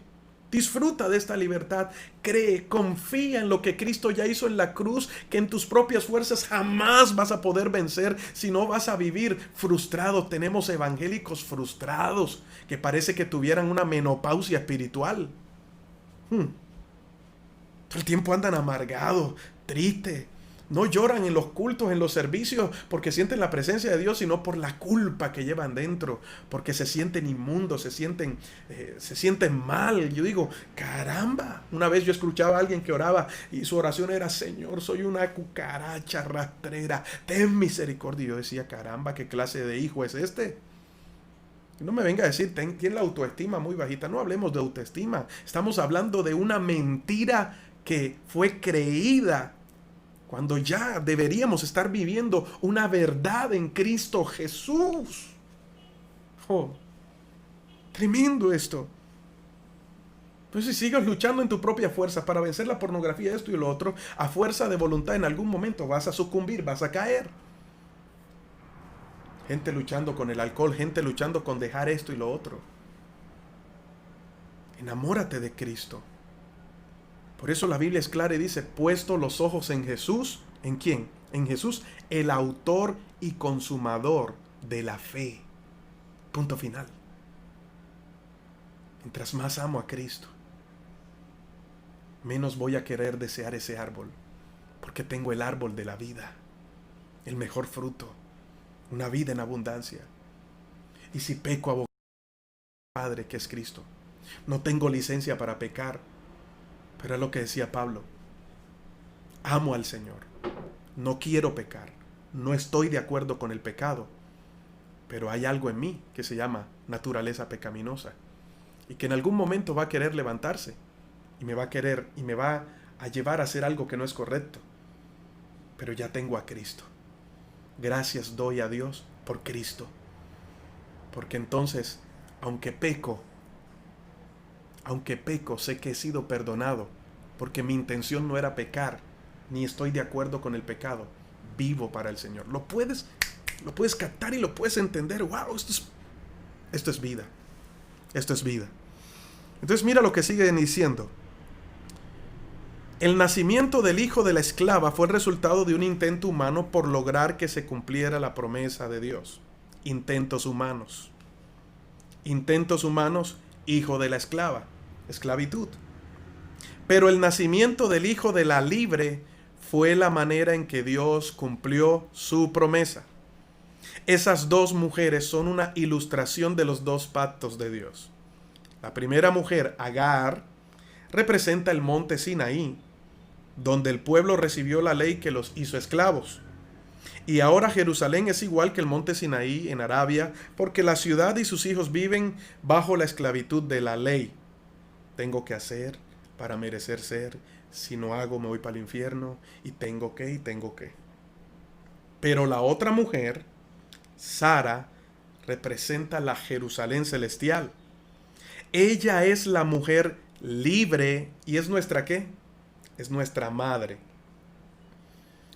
Disfruta de esta libertad, cree, confía en lo que Cristo ya hizo en la cruz, que en tus propias fuerzas jamás vas a poder vencer, si no vas a vivir frustrado. Tenemos evangélicos frustrados que parece que tuvieran una menopausia espiritual. Todo el tiempo andan amargados. triste. No lloran en los cultos, en los servicios, porque sienten la presencia de Dios, sino por la culpa que llevan dentro, porque se sienten inmundos, se sienten mal. Yo digo, caramba, una vez yo escuchaba a alguien que oraba y su oración era: Señor, soy una cucaracha rastrera, ten misericordia. Y yo decía, caramba, ¿qué clase de hijo es este? No me venga a decir, tiene la autoestima muy bajita. No hablemos de autoestima, estamos hablando de una mentira que fue creída, cuando ya deberíamos estar viviendo una verdad en Cristo Jesús. Oh, tremendo esto. Entonces, si sigues luchando en tu propia fuerza para vencer la pornografía, esto y lo otro, a fuerza de voluntad, en algún momento vas a sucumbir, vas a caer. Gente luchando con el alcohol, gente luchando con dejar esto y lo otro. Enamórate de Cristo. Por eso la Biblia es clara y dice: puesto los ojos en Jesús. ¿En quién? En Jesús, el autor y consumador de la fe. Punto final. Mientras más amo a Cristo, menos voy a querer desear ese árbol, porque tengo el árbol de la vida, el mejor fruto, una vida en abundancia. Y si peco, abogado Padre, que es Cristo, no tengo licencia para pecar. Pero es lo que decía Pablo: amo al Señor, no quiero pecar, no estoy de acuerdo con el pecado, pero hay algo en mí que se llama naturaleza pecaminosa, y que en algún momento va a querer levantarse, y me va a llevar a hacer algo que no es correcto. Pero ya tengo a Cristo. Gracias doy a Dios por Cristo, porque entonces, aunque peco, sé que he sido perdonado, porque mi intención no era pecar, ni estoy de acuerdo con el pecado. Vivo para el Señor. Lo puedes captar y lo puedes entender. ¡Wow! Esto es vida. Esto es vida. Entonces mira lo que sigue diciendo. El nacimiento del hijo de la esclava fue el resultado de un intento humano por lograr que se cumpliera la promesa de Dios. Intentos humanos. Intentos humanos, hijo de la esclava. Esclavitud. Pero el nacimiento del hijo de la libre fue la manera en que Dios cumplió su promesa. Esas dos mujeres son una ilustración de los dos pactos de Dios. La primera mujer, Agar, representa el monte Sinaí, donde el pueblo recibió la ley que los hizo esclavos. Y ahora Jerusalén es igual que el monte Sinaí en Arabia, porque la ciudad y sus hijos viven bajo la esclavitud de la ley. Tengo que hacer para merecer ser, si no hago me voy para el infierno, y tengo que. Pero la otra mujer, Sara, representa la Jerusalén celestial. Ella es la mujer libre y es nuestra ¿qué? Es nuestra madre.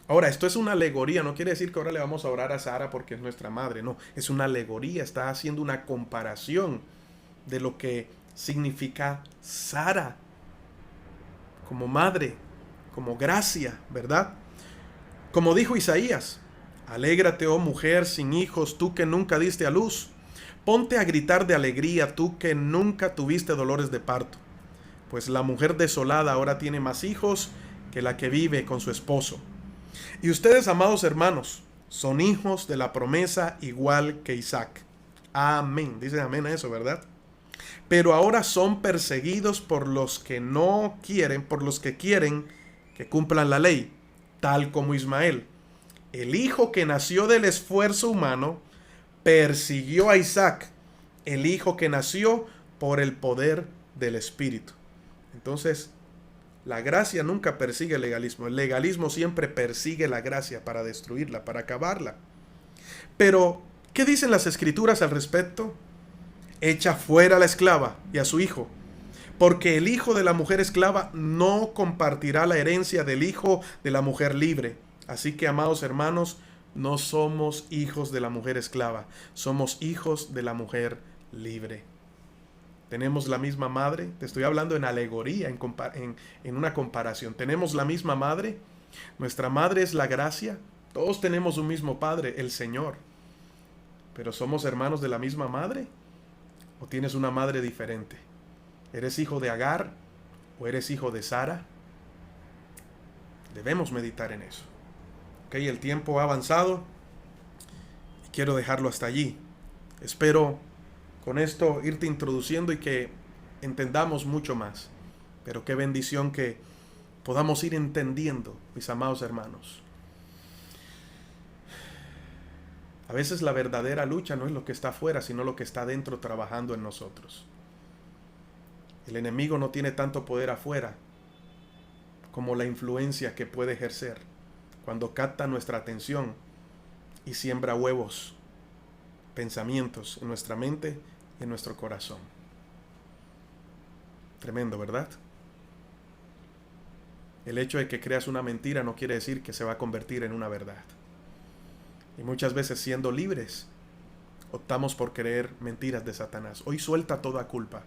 Ahora, esto es una alegoría, no quiere decir que ahora le vamos a orar a Sara porque es nuestra madre, no, es una alegoría, está haciendo una comparación de lo que significa Sara como madre, como gracia, ¿verdad? Como dijo Isaías: alégrate, oh mujer sin hijos, tú que nunca diste a luz. Ponte a gritar de alegría, tú que nunca tuviste dolores de parto. Pues la mujer desolada ahora tiene más hijos que la que vive con su esposo. Y ustedes, amados hermanos, son hijos de la promesa igual que Isaac. Amén. Dicen amén a eso, ¿verdad? Pero ahora son perseguidos por los que no quieren, por los que quieren que cumplan la ley, tal como Ismael. El hijo que nació del esfuerzo humano persiguió a Isaac, el hijo que nació por el poder del Espíritu. Entonces, la gracia nunca persigue el legalismo. El legalismo siempre persigue la gracia para destruirla, para acabarla. Pero, ¿qué dicen las Escrituras al respecto? Echa fuera a la esclava y a su hijo, porque el hijo de la mujer esclava no compartirá la herencia del hijo de la mujer libre. Así que, amados hermanos, no somos hijos de la mujer esclava, somos hijos de la mujer libre. Tenemos la misma madre, te estoy hablando en alegoría, en una comparación. Tenemos la misma madre, nuestra madre es la gracia, todos tenemos un mismo padre, el Señor. Pero ¿somos hermanos de la misma madre? ¿O tienes una madre diferente? ¿Eres hijo de Agar o eres hijo de Sara? Debemos meditar en eso. Ok, el tiempo ha avanzado y quiero dejarlo hasta allí. Espero con esto irte introduciendo y que entendamos mucho más. Pero qué bendición que podamos ir entendiendo, mis amados hermanos. A veces la verdadera lucha no es lo que está afuera, sino lo que está dentro trabajando en nosotros. El enemigo no tiene tanto poder afuera como la influencia que puede ejercer cuando capta nuestra atención y siembra huevos, pensamientos en nuestra mente y en nuestro corazón. Tremendo, ¿verdad? El hecho de que creas una mentira no quiere decir que se va a convertir en una verdad. Y muchas veces, siendo libres, optamos por creer mentiras de Satanás. Hoy suelta toda culpa.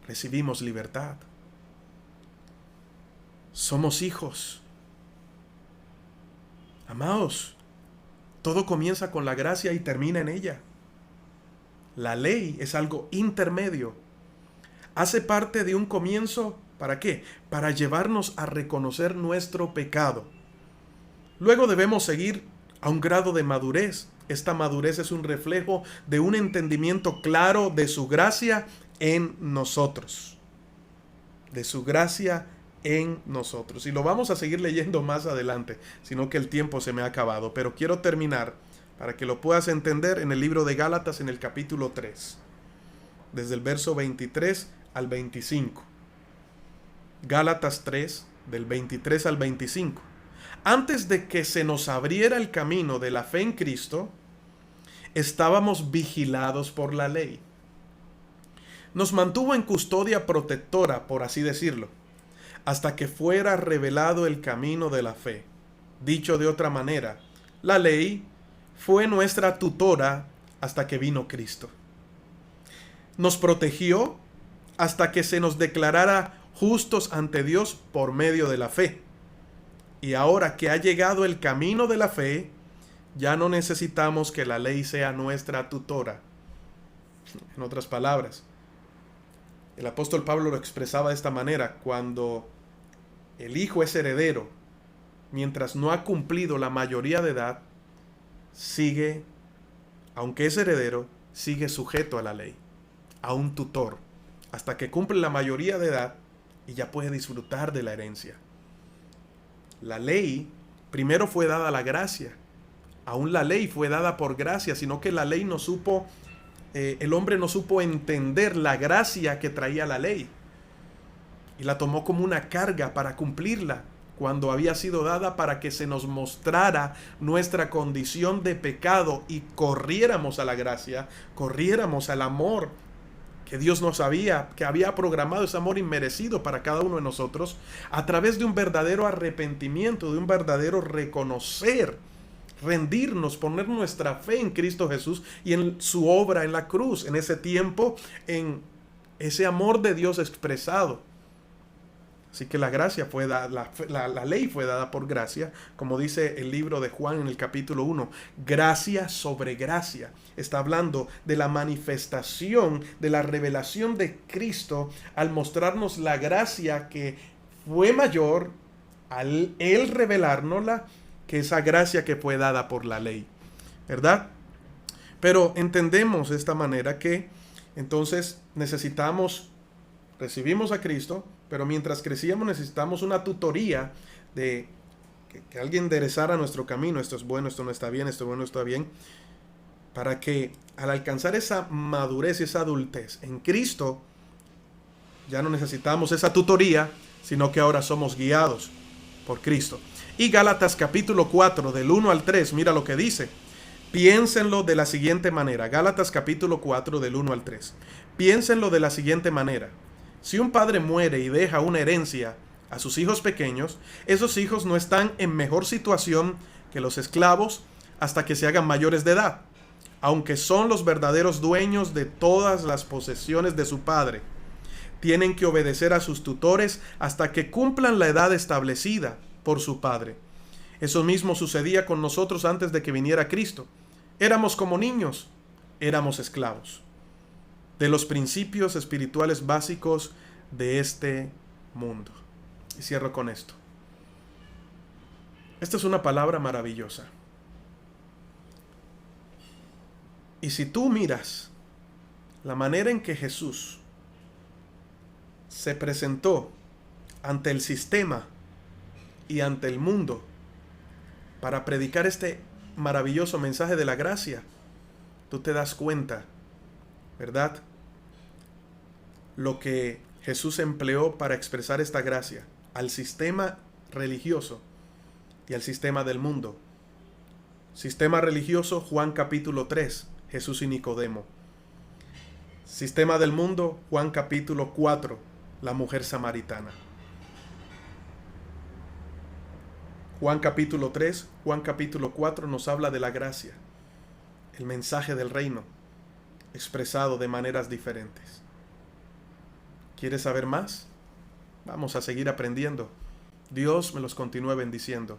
Recibimos libertad. Somos hijos. Amados, todo comienza con la gracia y termina en ella. La ley es algo intermedio. Hace parte de un comienzo, ¿para qué? Para llevarnos a reconocer nuestro pecado. Luego debemos seguir a un grado de madurez. Esta madurez es un reflejo de un entendimiento claro de su gracia en nosotros. De su gracia en nosotros. Y lo vamos a seguir leyendo más adelante, sino que el tiempo se me ha acabado. Pero quiero terminar, para que lo puedas entender, en el libro de Gálatas, en el capítulo 3. Desde el verso 23 al 25. Gálatas 3, del 23 al 25. Antes de que se nos abriera el camino de la fe en Cristo, estábamos vigilados por la ley. Nos mantuvo en custodia protectora, por así decirlo, hasta que fuera revelado el camino de la fe. Dicho de otra manera, la ley fue nuestra tutora hasta que vino Cristo. Nos protegió hasta que se nos declarara justos ante Dios por medio de la fe. Y ahora que ha llegado el camino de la fe, ya no necesitamos que la ley sea nuestra tutora. En otras palabras, el apóstol Pablo lo expresaba de esta manera: cuando el hijo es heredero, mientras no ha cumplido la mayoría de edad, sigue, aunque es heredero, sigue sujeto a la ley, a un tutor, hasta que cumple la mayoría de edad y ya puede disfrutar de la herencia. La ley primero fue dada la gracia. Aún la ley fue dada por gracia, sino que la ley no supo, el hombre no supo entender la gracia que traía la ley. Y la tomó como una carga para cumplirla, cuando había sido dada para que se nos mostrara nuestra condición de pecado y corriéramos a la gracia, corriéramos al amor que Dios nos que había programado, ese amor inmerecido para cada uno de nosotros, a través de un verdadero arrepentimiento, de un verdadero reconocer, rendirnos, poner nuestra fe en Cristo Jesús y en su obra en la cruz, en ese tiempo, en ese amor de Dios expresado. Así que la gracia fue dada, la ley fue dada por gracia, como dice el libro de Juan en el capítulo 1, gracia sobre gracia. Está hablando de la manifestación, de la revelación de Cristo al mostrarnos la gracia que fue mayor al Él revelárnosla que esa gracia que fue dada por la ley, ¿verdad? Pero entendemos de esta manera que entonces recibimos a Cristo, pero mientras crecíamos necesitamos una tutoría de que alguien enderezara nuestro camino. Esto es bueno, esto no está bien, esto es bueno, esto está bien. Para que al alcanzar esa madurez y esa adultez en Cristo, ya no necesitamos esa tutoría, sino que ahora somos guiados por Cristo. Y Gálatas capítulo 4, del 1 al 3, mira lo que dice. Piénsenlo de la siguiente manera. Gálatas capítulo 4, del 1 al 3. Piénsenlo de la siguiente manera. Si un padre muere y deja una herencia a sus hijos pequeños, esos hijos no están en mejor situación que los esclavos hasta que se hagan mayores de edad, aunque son los verdaderos dueños de todas las posesiones de su padre. Tienen que obedecer a sus tutores hasta que cumplan la edad establecida por su padre. Eso mismo sucedía con nosotros antes de que viniera Cristo. Éramos como niños, éramos esclavos de los principios espirituales básicos de este mundo. Y cierro con esto. Esta es una palabra maravillosa. Y si tú miras la manera en que Jesús se presentó ante el sistema y ante el mundo para predicar este maravilloso mensaje de la gracia, tú te das cuenta, ¿verdad? Lo que Jesús empleó para expresar esta gracia al sistema religioso y al sistema del mundo. Sistema religioso, Juan capítulo 3, Jesús y Nicodemo. Sistema del mundo, Juan capítulo 4, la mujer samaritana. Juan capítulo 3, Juan capítulo 4 nos habla de la gracia, el mensaje del reino, expresado de maneras diferentes. ¿Quieres saber más? Vamos a seguir aprendiendo. Dios me los continúe bendiciendo.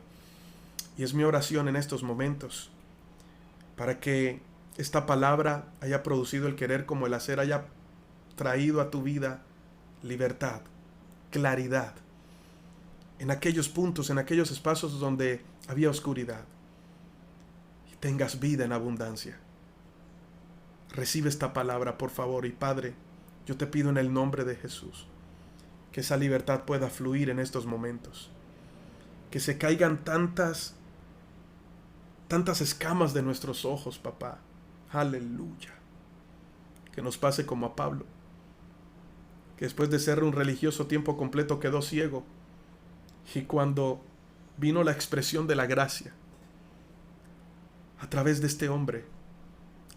Y es mi oración en estos momentos, para que esta palabra haya producido el querer como el hacer, haya traído a tu vida libertad, claridad, en aquellos puntos, en aquellos espacios donde había oscuridad, y tengas vida en abundancia. Recibe esta palabra, por favor, y Padre, yo te pido en el nombre de Jesús, que esa libertad pueda fluir en estos momentos, que se caigan tantas escamas de nuestros ojos, papá. Aleluya. Que nos pase como a Pablo, que después de ser un religioso tiempo completo quedó ciego, y cuando vino la expresión de la gracia a través de este hombre,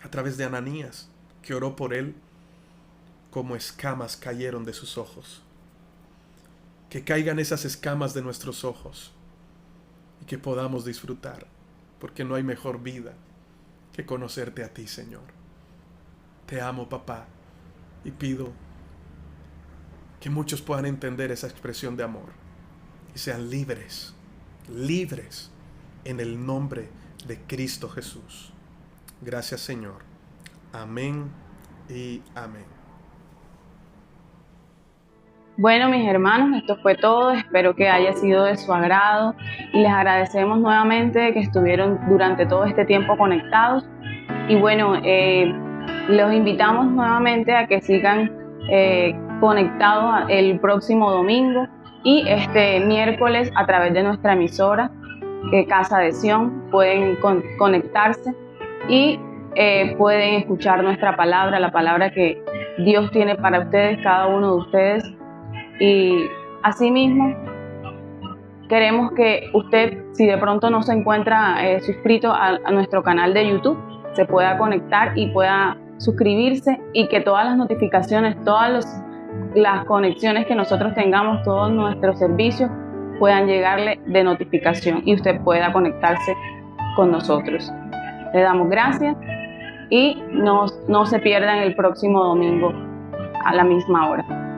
a través de Ananías, que oró por él, como escamas cayeron de sus ojos. Que caigan esas escamas de nuestros ojos y que podamos disfrutar, porque no hay mejor vida que conocerte a ti, Señor. Te amo, papá, y pido que muchos puedan entender esa expresión de amor y sean libres, libres en el nombre de Cristo Jesús. Gracias, Señor. Amén y amén. Bueno, mis hermanos, esto fue todo. Espero que haya sido de su agrado y les agradecemos nuevamente que estuvieron durante todo este tiempo conectados. Y bueno, los invitamos nuevamente a que sigan conectados el próximo domingo y este miércoles a través de nuestra emisora Casa de Sion. Pueden conectarse y pueden escuchar nuestra palabra, la palabra que Dios tiene para ustedes, cada uno de ustedes. Y asimismo, queremos que usted, si de pronto no se encuentra suscrito a nuestro canal de YouTube, se pueda conectar y pueda suscribirse, y que todas las notificaciones, todas las conexiones que nosotros tengamos, todos nuestros servicios puedan llegarle de notificación y usted pueda conectarse con nosotros. Le damos gracias y no se pierdan el próximo domingo a la misma hora.